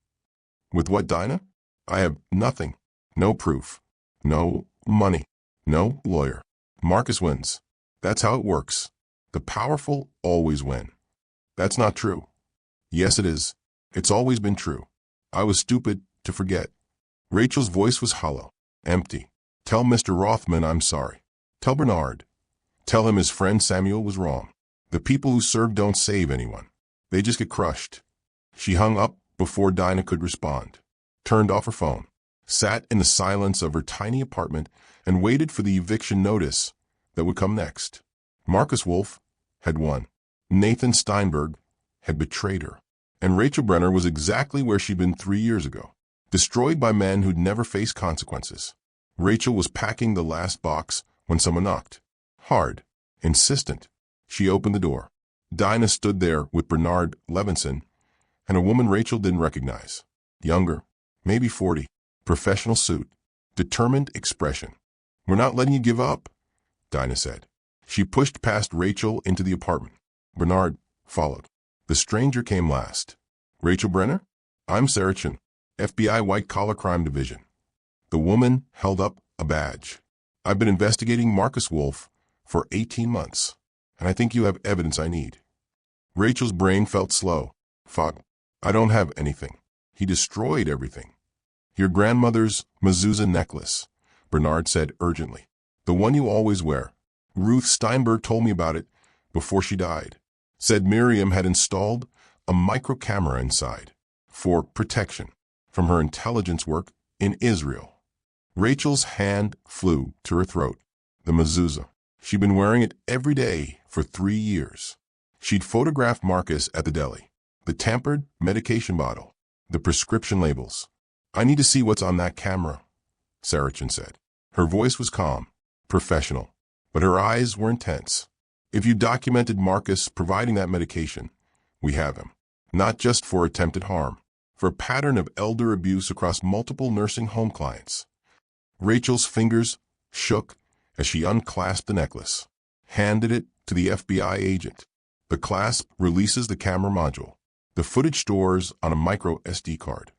With what, Dinah? I have nothing. No proof. No money. No lawyer. Marcus wins. That's how it works. The powerful always win. That's not true. Yes, it is. It's always been true. I was stupid to forget. Rachel's voice was hollow, empty. Tell Mr. Rothman I'm sorry. Tell Bernard. Tell him his friend Samuel was wrong. The people who serve don't save anyone. They just get crushed. She hung up before Dinah could respond, turned off her phone, sat in the silence of her tiny apartment, and waited for the eviction notice that would come next. Marcus Wolf had won. Nathan Steinberg had betrayed her. And Rachel Brenner was exactly where she'd been 3 years ago, destroyed by men who'd never faced consequences. Rachel was packing the last box when someone knocked. Hard, insistent. She opened the door. Dinah stood there with Bernard Levinson and a woman Rachel didn't recognize. Younger, maybe 40, professional suit, determined expression. We're not letting you give up, Dinah said. She pushed past Rachel into the apartment. Bernard followed. The stranger came last. Rachel Brenner? I'm Saracen, FBI White Collar Crime Division. The woman held up a badge. I've been investigating Marcus Wolf for 18 months, and I think you have evidence I need. Rachel's brain felt slow. Fuck, I don't have anything. He destroyed everything. Your grandmother's mezuzah necklace, Bernard said urgently. The one you always wear. Ruth Steinberg told me about it before she died. Said Miriam had installed a micro camera inside for protection from her intelligence work in Israel. Rachel's hand flew to her throat. The mezuzah. She'd been wearing it every day for 3 years. She'd photographed Marcus at the deli, the tampered medication bottle, the prescription labels. I need to see what's on that camera, Saracen said. Her voice was calm, professional, but her eyes were intense. If you documented Marcus providing that medication, we have him. Not just for attempted harm, for a pattern of elder abuse across multiple nursing home clients. Rachel's fingers shook as she unclasped the necklace, handed it to the FBI agent. The clasp releases the camera module. The footage stores on a micro SD card.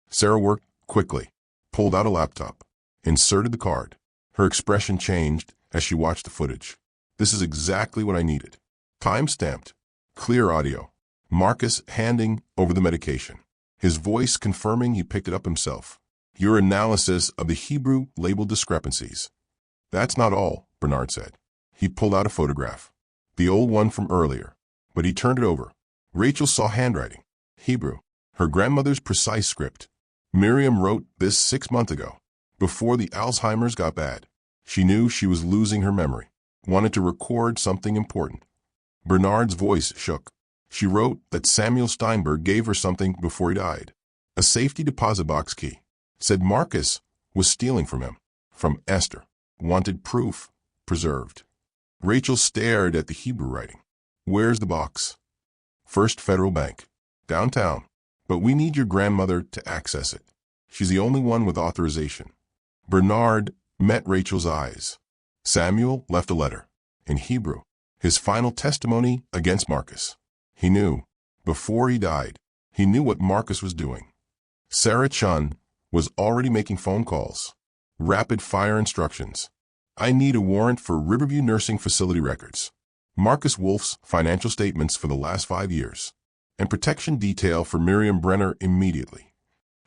Sarah worked quickly, pulled out a laptop, inserted the card. Her expression changed as she watched the footage. This is exactly what I needed. Time-stamped. Clear audio. Marcus handing over the medication. His voice confirming he picked it up himself. Your analysis of the Hebrew label discrepancies. That's not all, Bernard said. He pulled out a photograph. The old one from earlier. But he turned it over. Rachel saw handwriting. Hebrew. Her grandmother's precise script. Miriam wrote this 6 months ago, before the Alzheimer's got bad. She knew she was losing her memory. Wanted to record something important. Bernard's voice shook. She wrote that Samuel Steinberg gave her something before he died. A safety deposit box key. Said Marcus was stealing from him. From Esther. Wanted proof. Preserved. Rachel stared at the Hebrew writing. Where's the box? First Federal Bank. Downtown. But we need your grandmother to access it. She's the only one with authorization. Bernard met Rachel's eyes. Samuel left a letter. In Hebrew. His final testimony against Marcus. He knew. Before he died. He knew what Marcus was doing. Sarah Chun was already making phone calls. Rapid-fire instructions. I need a warrant for Riverview Nursing Facility records. Marcus Wolf's financial statements for the last 5 years. And protection detail for Miriam Brenner immediately.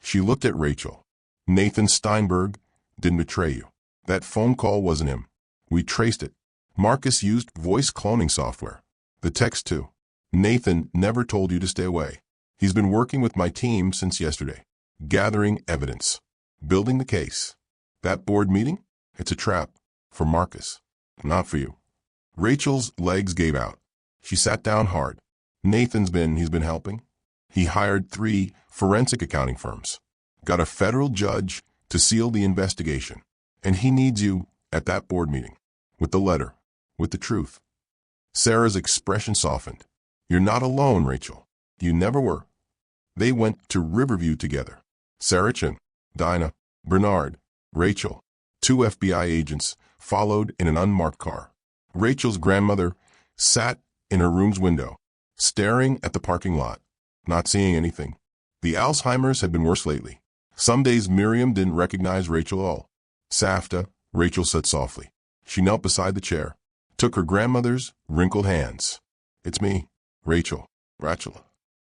She looked at Rachel. Nathan Steinberg didn't betray you. That phone call wasn't him. We traced it. Marcus used voice cloning software. The text too. Nathan never told you to stay away. He's been working with my team since yesterday. Gathering evidence. Building the case. That board meeting? It's a trap. For Marcus. Not for you. Rachel's legs gave out. She sat down hard. He's been helping. He hired 3 forensic accounting firms. Got a federal judge to seal the investigation. And he needs you at that board meeting. With the letter. With the truth. Sarah's expression softened. You're not alone, Rachel. You never were. They went to Riverview together. Sarah Chin, Dinah, Bernard, Rachel. 2 FBI agents followed in an unmarked car. Rachel's grandmother sat in her room's window, staring at the parking lot, not seeing anything. The Alzheimer's had been worse lately. Some days Miriam didn't recognize Rachel at all. Safta, Rachel said softly. She knelt beside the chair, took her grandmother's wrinkled hands. It's me, Rachel. Rachel.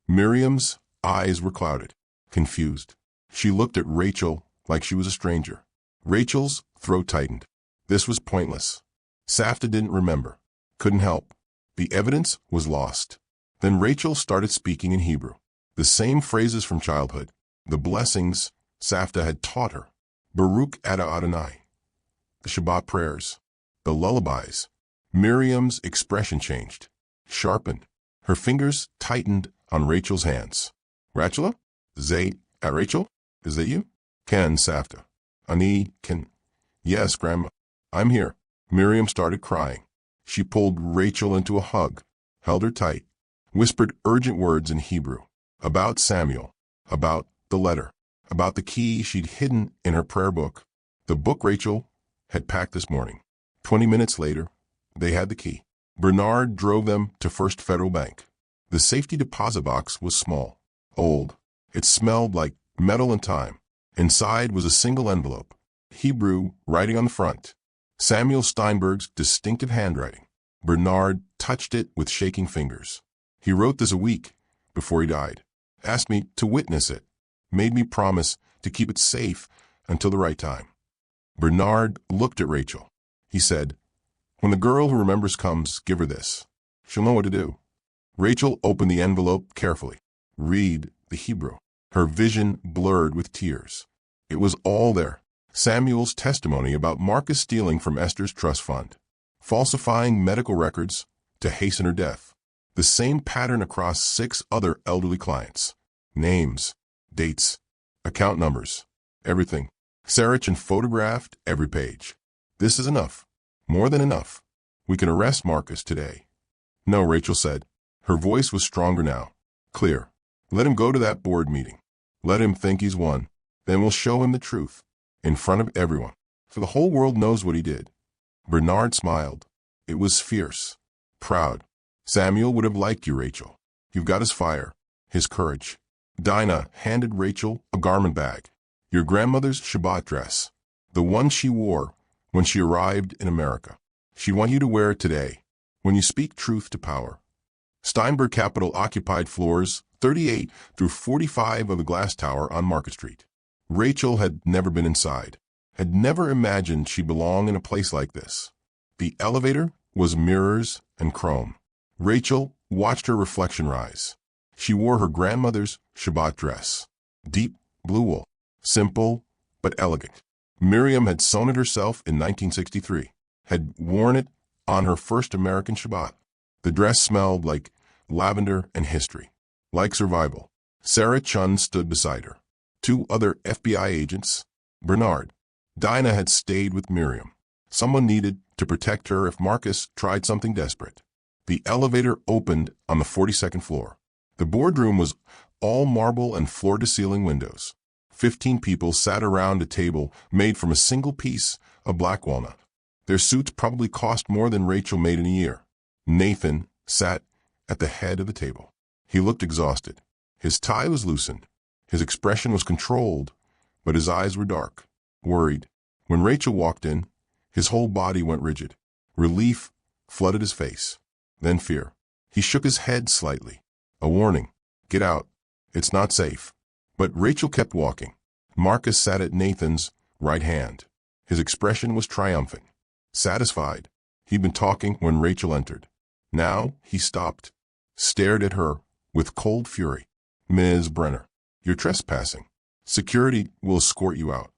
Miriam's eyes were clouded, confused. She looked at Rachel like she was a stranger. Rachel's throat tightened. This was pointless. Safta didn't remember. Couldn't help. The evidence was lost. Then Rachel started speaking in Hebrew. The same phrases from childhood. The blessings Safta had taught her. Baruch Ata Adonai. The Shabbat prayers. The lullabies. Miriam's expression changed. Sharpened. Her fingers tightened on Rachel's hands. Rachel? Rachel? Is that you? Ken, Safta. Ani, Ken. Yes, Grandma. I'm here. Miriam started crying. She pulled Rachel into a hug, held her tight, whispered urgent words in Hebrew. About Samuel. About the letter. About the key she'd hidden in her prayer book. The book Rachel had packed this morning. 20 minutes later, they had the key. Bernard drove them to First Federal Bank. The safety deposit box was small, old. It smelled like metal and time. Inside was a single envelope. Hebrew writing on the front. Samuel Steinberg's distinctive handwriting. Bernard touched it with shaking fingers. He wrote this a week before he died. Asked me to witness it. Made me promise to keep it safe until the right time. Bernard looked at Rachel. He said, when the girl who remembers comes, give her this. She'll know what to do. Rachel opened the envelope carefully. Read the Hebrew. Her vision blurred with tears. It was all there. Samuel's testimony about Marcus stealing from Esther's trust fund. Falsifying medical records to hasten her death. The same pattern across 6 other elderly clients. Names, dates, account numbers, everything. Sarachin photographed every page. This is enough. More than enough. We can arrest Marcus today. No, Rachel said. Her voice was stronger now. Clear. Let him go to that board meeting. Let him think he's won. Then we'll show him the truth. In front of everyone. For the whole world knows what he did. Bernard smiled. It was fierce. Proud. Samuel would have liked you, Rachel. You've got his fire. His courage. Dinah handed Rachel a garment bag. Your grandmother's Shabbat dress. The one she wore when she arrived in America. She'd want you to wear it today. When you speak truth to power. Steinberg Capital occupied floors 38 through 45 of the glass tower on Market Street. Rachel had never been inside. had never imagined she belonged in a place like this. The elevator was mirrors and chrome. Rachel watched her reflection rise. She wore her grandmother's Shabbat dress. Deep blue wool. Simple but elegant. Miriam had sewn it herself in 1963, had worn it on her first American Shabbat. The dress smelled like lavender and history, like survival. Sarah Chun stood beside her. Two other FBI agents, Bernard. Dinah had stayed with Miriam. Someone needed to protect her if Marcus tried something desperate. The elevator opened on the 42nd floor. The boardroom was all marble and floor-to-ceiling windows. 15 people sat around a table made from a single piece of black walnut. Their suits probably cost more than Rachel made in a year. Nathan sat at the head of the table. He looked exhausted. His tie was loosened. His expression was controlled, but his eyes were dark, worried. When Rachel walked in, his whole body went rigid. Relief flooded his face, then fear. He shook his head slightly. A warning. Get out. It's not safe. But Rachel kept walking. Marcus sat at Nathan's right hand. His expression was triumphant, satisfied. He'd been talking when Rachel entered. Now he stopped, stared at her with cold fury. Ms. Brenner, you're trespassing. Security will escort you out.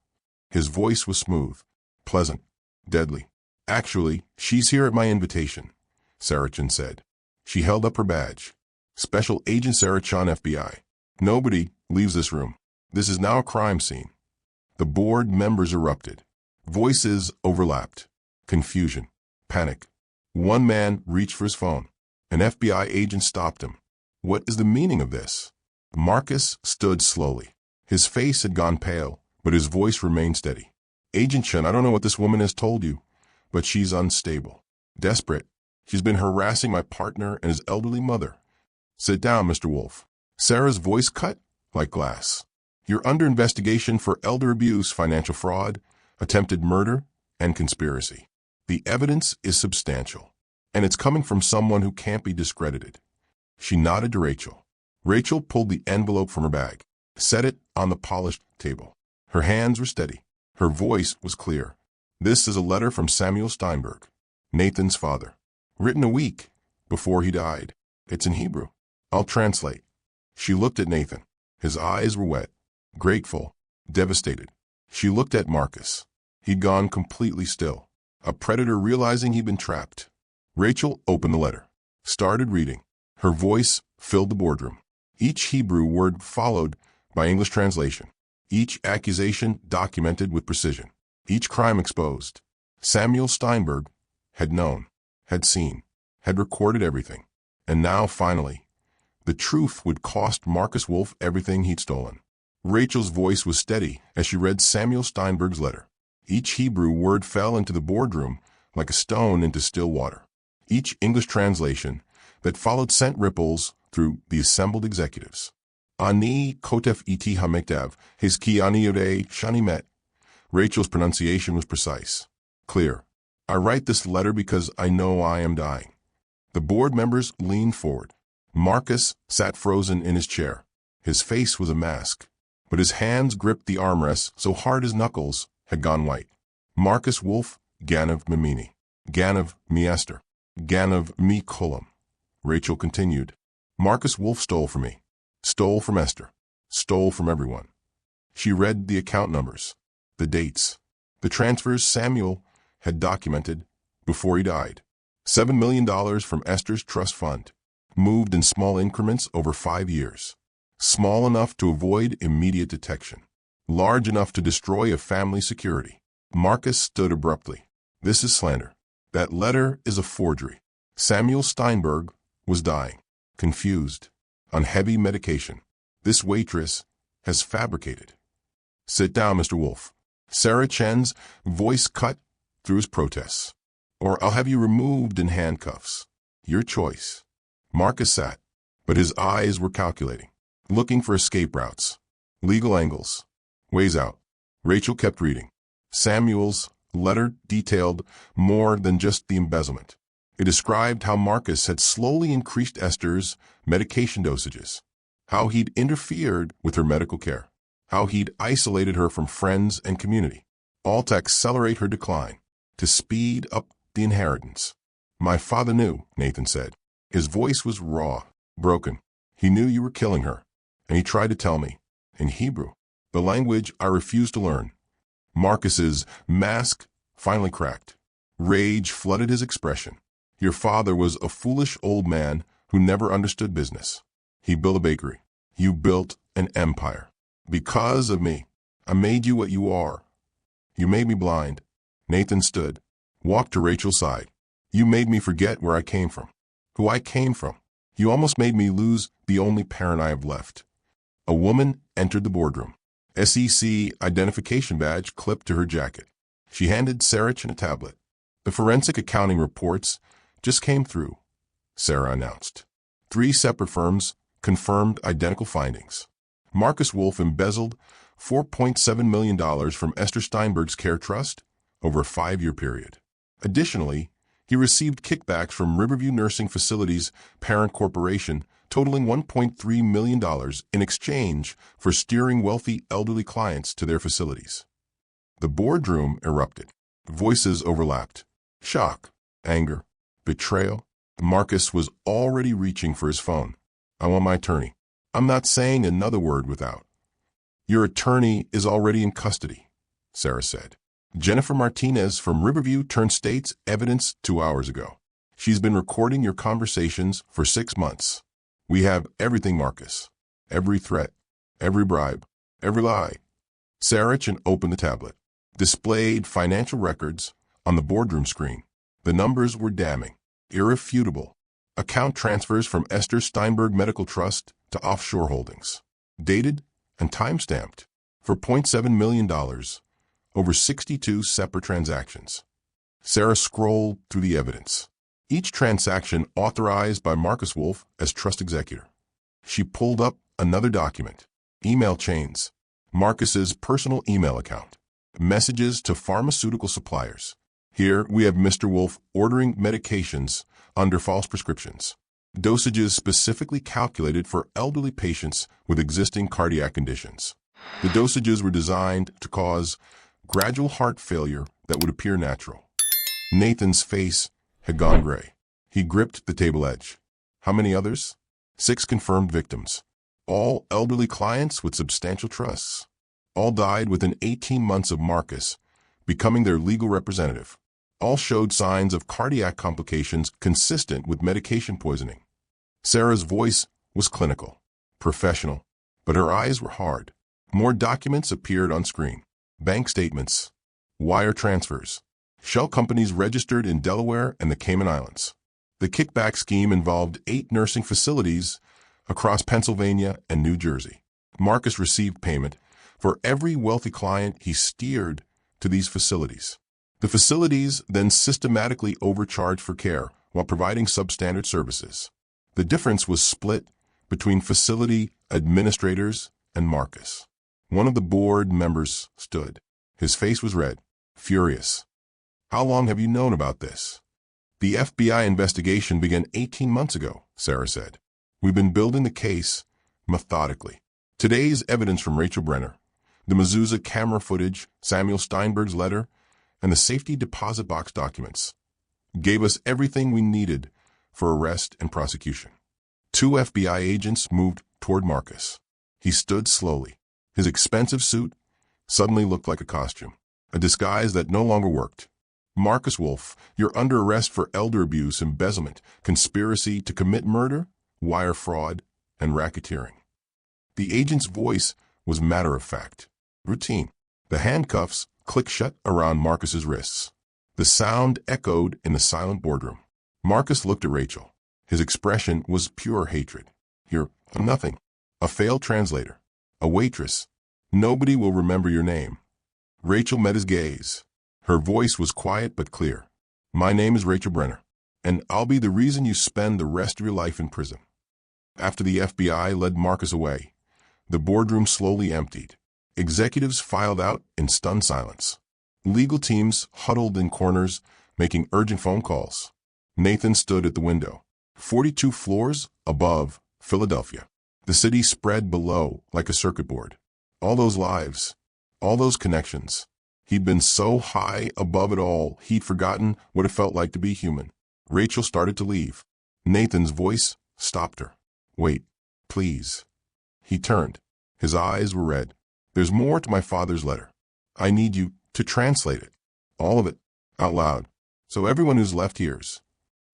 His voice was smooth, pleasant, deadly. Actually, she's here at my invitation, Sarah Chun said. She held up her badge. Special Agent Sarah Chun, FBI. Nobody leaves this room. This is now a crime scene. The board members erupted. Voices overlapped. Confusion. Panic. One man reached for his phone. An FBI agent stopped him. What is the meaning of this? Marcus stood slowly. His face had gone pale, but his voice remained steady. Agent Chun, I don't know what this woman has told you, but she's unstable. Desperate. She's been harassing my partner and his elderly mother. Sit down, Mr. Wolf. Sarah's voice cut like glass. You're under investigation for elder abuse, financial fraud, attempted murder, and conspiracy. The evidence is substantial, and it's coming from someone who can't be discredited. She nodded to Rachel. Rachel pulled the envelope from her bag, set it on the polished table. Her hands were steady. Her voice was clear. This is a letter from Samuel Steinberg, Nathan's father, written a week before he died. It's in Hebrew. I'll translate. She looked at Nathan. His eyes were wet, grateful, devastated. She looked at Marcus. He'd gone completely still, a predator realizing he'd been trapped. Rachel opened the letter, started reading. Her voice filled the boardroom. Each Hebrew word followed by English translation. Each accusation documented with precision. Each crime exposed. Samuel Steinberg had known, had seen, had recorded everything. And now, finally, the truth would cost Marcus Wolf everything he'd stolen. Rachel's voice was steady as she read Samuel Steinberg's letter. Each Hebrew word fell into the boardroom like a stone into still water. Each English translation that followed sent ripples through the assembled executives. Ani kotef iti hamektav, hiski ani yodei shani met. Rachel's pronunciation was precise, clear. I write this letter because I know I am dying. The board members leaned forward. Marcus sat frozen in his chair. His face was a mask, but his hands gripped the armrests so hard his knuckles had gone white. Marcus Wolf, Ganav Mimini, Ganav mi Esther, Ganav mi Kulam. Rachel continued. Marcus Wolf stole from me, stole from Esther, stole from everyone. She read the account numbers, the dates, the transfers Samuel had documented before he died. $7 million from Esther's trust fund, moved in small increments over 5 years. Small enough to avoid immediate detection, large enough to destroy a family's security. Marcus stood abruptly. This is slander. That letter is a forgery. Samuel Steinberg was dying, confused, on heavy medication. This waitress has fabricated. Sit down, Mr. Wolf. Sarah Chen's voice cut through his protests. Or I'll have you removed in handcuffs. Your choice. Marcus sat, but his eyes were calculating, looking for escape routes, legal angles, ways out. Rachel kept reading. Samuel's letter detailed more than just the embezzlement. It described how Marcus had slowly increased Esther's medication dosages, how he'd interfered with her medical care, how he'd isolated her from friends and community. all to accelerate her decline, to speed up the inheritance. My father knew, Nathan said. His voice was raw, broken. He knew you were killing her, and he tried to tell me, in Hebrew, the language I refused to learn. Marcus's mask finally cracked. Rage flooded his expression. Your father was a foolish old man who never understood business. He built a bakery. You built an empire. Because of me, I made you what you are. You made me blind. Nathan stood, walked to Rachel's side. You made me forget where I came from, who I came from. You almost made me lose the only parent I have left. A woman entered the boardroom. SEC identification badge clipped to her jacket. She handed Sarich a tablet. The forensic accounting reports just came through, Sarah announced. 3 separate firms confirmed identical findings. Marcus Wolf embezzled $4.7 million from Esther Steinberg's Care Trust over a 5-year period. Additionally, he received kickbacks from Riverview Nursing Facilities Parent Corporation totaling $1.3 million in exchange for steering wealthy elderly clients to their facilities. The boardroom erupted. Voices overlapped. Shock, anger, betrayal. Marcus was already reaching for his phone. I want my attorney. I'm not saying another word without. Your attorney is already in custody, Sarah said. Jennifer Martinez from Riverview turned state's evidence 2 hours ago. She's been recording your conversations for 6 months. We have everything, Marcus. Every threat, every bribe, every lie. Sarich opened the tablet. Displayed financial records on the boardroom screen. The numbers were damning, irrefutable. Account transfers from Esther Steinberg Medical Trust to offshore holdings. Dated and time-stamped for $0.7 million over 62 separate transactions. Sarah scrolled through the evidence. Each transaction authorized by Marcus Wolf as trust executor. She pulled up another document. Email chains. Marcus's personal email account. Messages to pharmaceutical suppliers. Here we have Mr. Wolf ordering medications under false prescriptions. Dosages specifically calculated for elderly patients with existing cardiac conditions. The dosages were designed to cause gradual heart failure that would appear natural. Nathan's face had gone gray. He gripped the table edge. How many others? 6 confirmed victims. All elderly clients with substantial trusts. All died within 18 months of Marcus becoming their legal representative. All showed signs of cardiac complications consistent with medication poisoning. Sarah's voice was clinical, professional, but her eyes were hard. More documents appeared on screen. Bank statements, wire transfers, shell companies registered in Delaware and the Cayman Islands. The kickback scheme involved 8 nursing facilities across Pennsylvania and New Jersey. Marcus received payment for every wealthy client he steered to these facilities. The facilities then systematically overcharged for care while providing substandard services. The difference was split between facility administrators and Marcus. One of the board members stood. His face was red, furious. How long have you known about this? The FBI investigation began 18 months ago, Sarah said. We've been building the case methodically. Today's evidence from Rachel Brenner, the Mezuzah camera footage, Samuel Steinberg's letter, and the safety deposit box documents gave us everything we needed for arrest and prosecution. 2 FBI agents moved toward Marcus. He stood slowly. His expensive suit suddenly looked like a costume, a disguise that no longer worked. Marcus Wolf, you're under arrest for elder abuse, embezzlement, conspiracy to commit murder, wire fraud, and racketeering. The agent's voice was matter-of-fact, routine. The handcuffs clicked shut around Marcus's wrists. The sound echoed in the silent boardroom. Marcus looked at Rachel. His expression was pure hatred. You're a nothing, a failed translator, a waitress. Nobody will remember your name. Rachel met his gaze. Her voice was quiet but clear. My name is Rachel Brenner, and I'll be the reason you spend the rest of your life in prison. After the FBI led Marcus away, the boardroom slowly emptied. Executives filed out in stunned silence. Legal teams huddled in corners, making urgent phone calls. Nathan stood at the window. 42 floors above Philadelphia. The city spread below like a circuit board. All those lives, all those connections, He'd been so high above it all, he'd forgotten what it felt like to be human. Rachel started to leave. Nathan's voice stopped her. "Wait, please." He turned. His eyes were red. "There's more to my father's letter. I need you to translate it. All of it, out loud, so everyone who's left hears."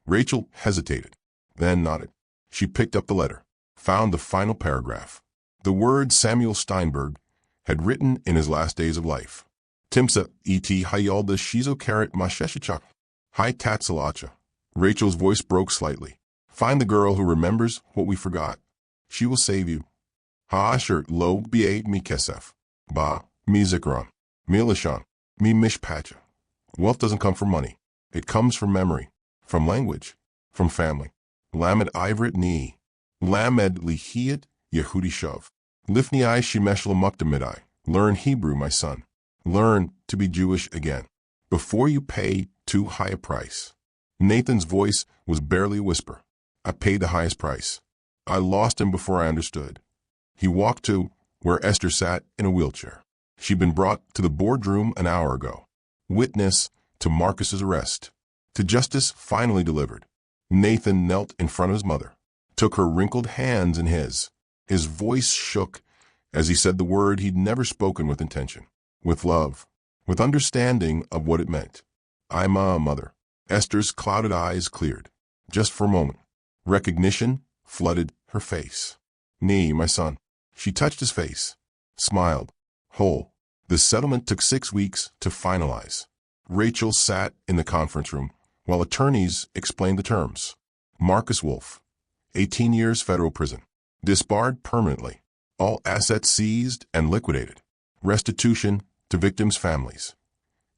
Rachel hesitated, then nodded. She picked up the letter, found the final paragraph. The words Samuel Steinberg had written in his last days of life. "Timsa et hayalda shizo karat masheshachak. Hi tatsalacha." Rachel's voice broke slightly. "Find the girl who remembers what we forgot. She will save you. Ha'asher lo b'aid mi kesef. Ba, mi zikron. Mi lishan. Mi mishpacha." Wealth doesn't come from money. It comes from memory, from language, from family. Lamed ivrit ni. Lamed lihiat Yehudi shav. Lifni I shimesh lamuktamidai. Learn Hebrew, my son. Learn to be Jewish again, before you pay too high a price. Nathan's voice was barely a whisper. "I paid the highest price. I lost him before I understood." He walked to where Esther sat in a wheelchair. She'd been brought to the boardroom an hour ago. Witness to Marcus's arrest. To justice finally delivered. Nathan knelt in front of his mother, took her wrinkled hands in his. His voice shook as he said the word he'd never spoken with intention, with love, with understanding of what it meant. "I'm a mother." Esther's clouded eyes cleared, just for a moment. Recognition flooded her face. "Nee, my son." She touched his face, smiled, whole. The settlement took 6 weeks to finalize. Rachel sat in the conference room while attorneys explained the terms. Marcus Wolf, 18 years federal prison, disbarred permanently, all assets seized and liquidated, restitution to victims' families,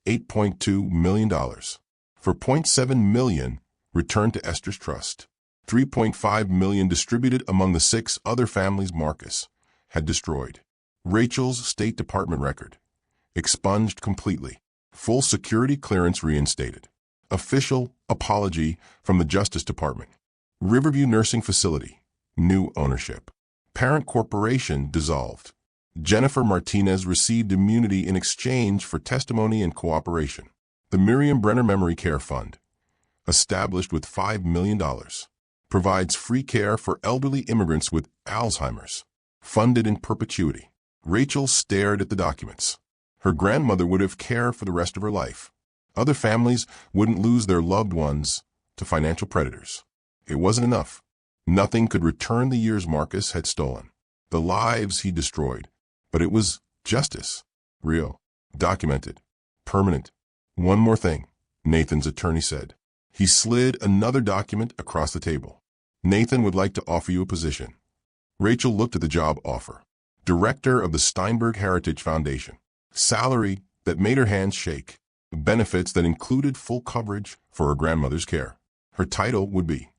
$8.2 million. For $0.7 million returned to Esther's trust, $3.5 million distributed among the 6 other families Marcus had destroyed. Rachel's State Department record, expunged completely, full security clearance reinstated. Official apology from the Justice Department. Riverview Nursing Facility, new ownership. Parent corporation dissolved. Jennifer Martinez received immunity in exchange for testimony and cooperation. The Miriam Brenner Memory Care Fund, established with $5 million, provides free care for elderly immigrants with Alzheimer's, funded in perpetuity. Rachel stared at the documents. Her grandmother would have care for the rest of her life. Other families wouldn't lose their loved ones to financial predators. It wasn't enough. Nothing could return the years Marcus had stolen, the lives he destroyed. But it was justice. Real. Documented. Permanent. "One more thing," Nathan's attorney said. He slid another document across the table. "Nathan would like to offer you a position." Rachel looked at the job offer. Director of the Steinberg Heritage Foundation. Salary that made her hands shake. Benefits that included full coverage for her grandmother's care. Her title would be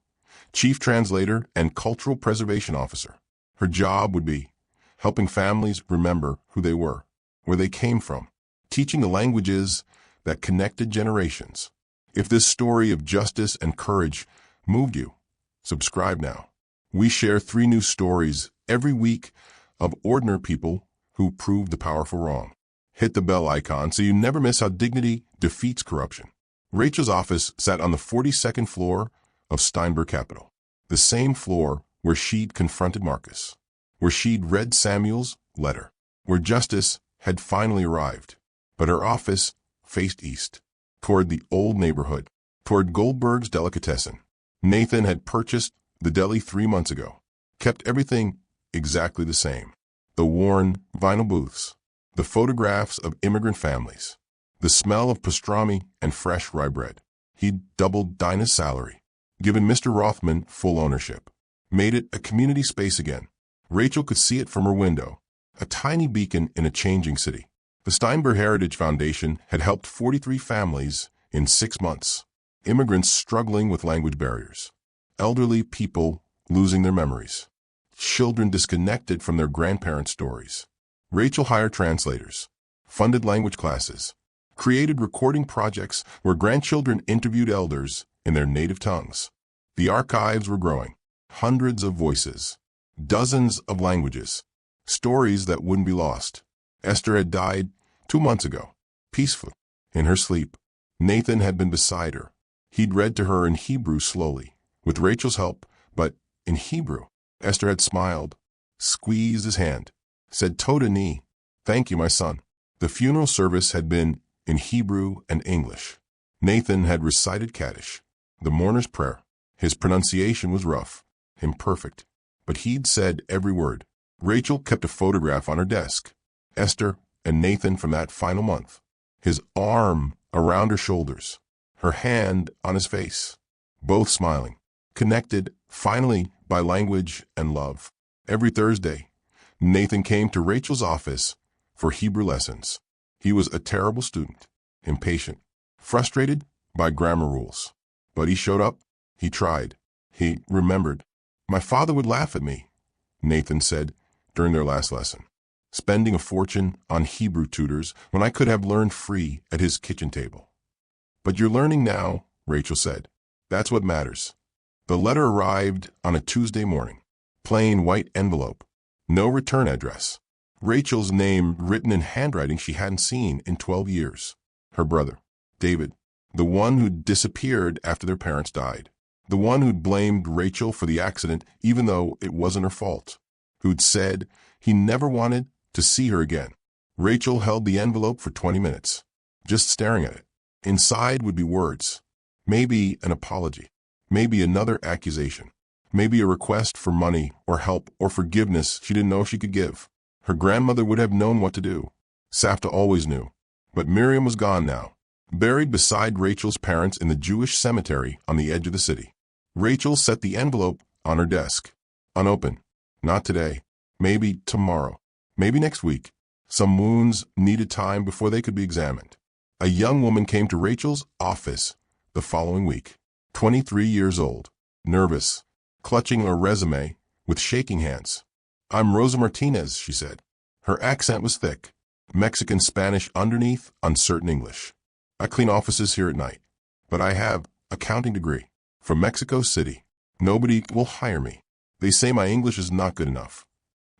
Chief Translator and Cultural Preservation Officer. Her job would be helping families remember who they were, where they came from, teaching the languages that connected generations. If this story of justice and courage moved you, subscribe now. We share 3 new stories every week of ordinary people who proved the powerful wrong. Hit the bell icon so you never miss how dignity defeats corruption. Rachel's office sat on the 42nd floor of Steinberg Capital, the same floor where she'd confronted Marcus, where she'd read Samuel's letter, where justice had finally arrived. But her office faced east, toward the old neighborhood, toward Goldberg's Delicatessen. Nathan had purchased the deli 3 months ago, kept everything exactly the same. The worn vinyl booths, the photographs of immigrant families, the smell of pastrami and fresh rye bread. He'd doubled Dinah's salary, given Mr. Rothman full ownership, made it a community space again. Rachel could see it from her window, a tiny beacon in a changing city. The Steinberg Heritage Foundation had helped 43 families in 6 months, immigrants struggling with language barriers, elderly people losing their memories, children disconnected from their grandparents' stories. Rachel hired translators, funded language classes, created recording projects where grandchildren interviewed elders in their native tongues. The archives were growing, hundreds of voices, dozens of languages, stories that wouldn't be lost. Esther had died 2 months ago. peaceful. In her sleep, Nathan had been beside her. He'd read to her in Hebrew slowly, with Rachel's help, but in Hebrew. Esther had smiled, squeezed his hand, said Toda Ni, thank you, my son. The funeral service had been in Hebrew and English. Nathan had recited Kaddish, the mourner's prayer. His pronunciation was rough, imperfect, but he'd said every word. Rachel kept a photograph on her desk, Esther and Nathan from that final month. His arm around her shoulders, her hand on his face, both smiling, connected finally by language and love. Every Thursday, Nathan came to Rachel's office for Hebrew lessons. He was a terrible student, impatient, frustrated by grammar rules. But he showed up, he tried, he remembered. My father would laugh at me, Nathan said during their last lesson, spending a fortune on Hebrew tutors when I could have learned free at his kitchen table. But you're learning now, Rachel said. That's what matters. The letter arrived on a Tuesday morning. Plain white envelope. No return address. Rachel's name written in handwriting she hadn't seen in 12 years. Her brother, David, the one who'd disappeared after their parents died. The one who'd blamed Rachel for the accident even though it wasn't her fault. Who'd said he never wanted to see her again. Rachel held the envelope for 20 minutes, just staring at it. Inside would be words. Maybe an apology. Maybe another accusation. Maybe a request for money or help or forgiveness she didn't know she could give. Her grandmother would have known what to do. Safta always knew. But Miriam was gone now, buried beside Rachel's parents in the Jewish cemetery on the edge of the city. Rachel set the envelope on her desk. Unopened. Not today. Maybe tomorrow. Maybe next week. Some wounds needed time before they could be examined. A young woman came to Rachel's office the following week. 23 years old. Nervous. Clutching a resume with shaking hands. I'm Rosa Martinez, she said. Her accent was thick. Mexican Spanish underneath, uncertain English. I clean offices here at night. But I have accounting degree. From Mexico City. Nobody will hire me. They say my English is not good enough.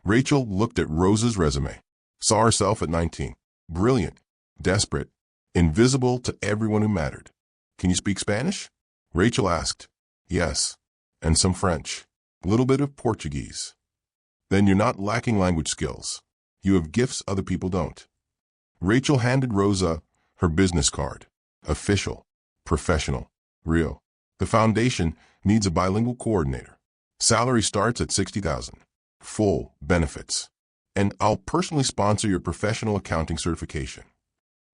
Rachel looked at Rosa's resume. Saw herself at 19. Brilliant. Desperate. Invisible to everyone who mattered. Can you speak Spanish? Rachel asked. Yes. And some French. A little bit of Portuguese. Then you're not lacking language skills. You have gifts other people don't. Rachel handed Rosa her business card. Official. Professional. Real. The foundation needs a bilingual coordinator. Salary starts at $60,000. Full benefits. And I'll personally sponsor your professional accounting certification.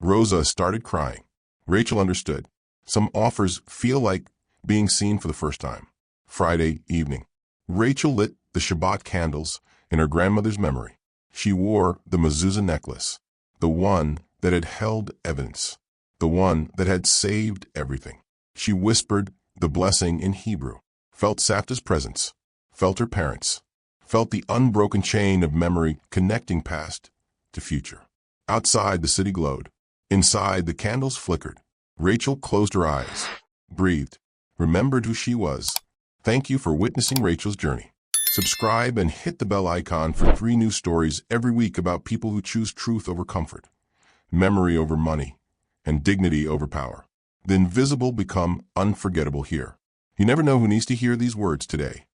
Rosa started crying. Rachel understood. Some offers feel like being seen for the first time. Friday evening. Rachel lit the Shabbat candles in her grandmother's memory. She wore the mezuzah necklace, the one that had held evidence, the one that had saved everything. She whispered the blessing in Hebrew, felt Safta's presence, felt her parents, felt the unbroken chain of memory connecting past to future. Outside, the city glowed. Inside, the candles flickered. Rachel closed her eyes, breathed, remembered who she was. Thank you for witnessing Rachel's journey. Subscribe and hit the bell icon for 3 new stories every week about people who choose truth over comfort, memory over money, and dignity over power. The invisible become unforgettable here. You never know who needs to hear these words today.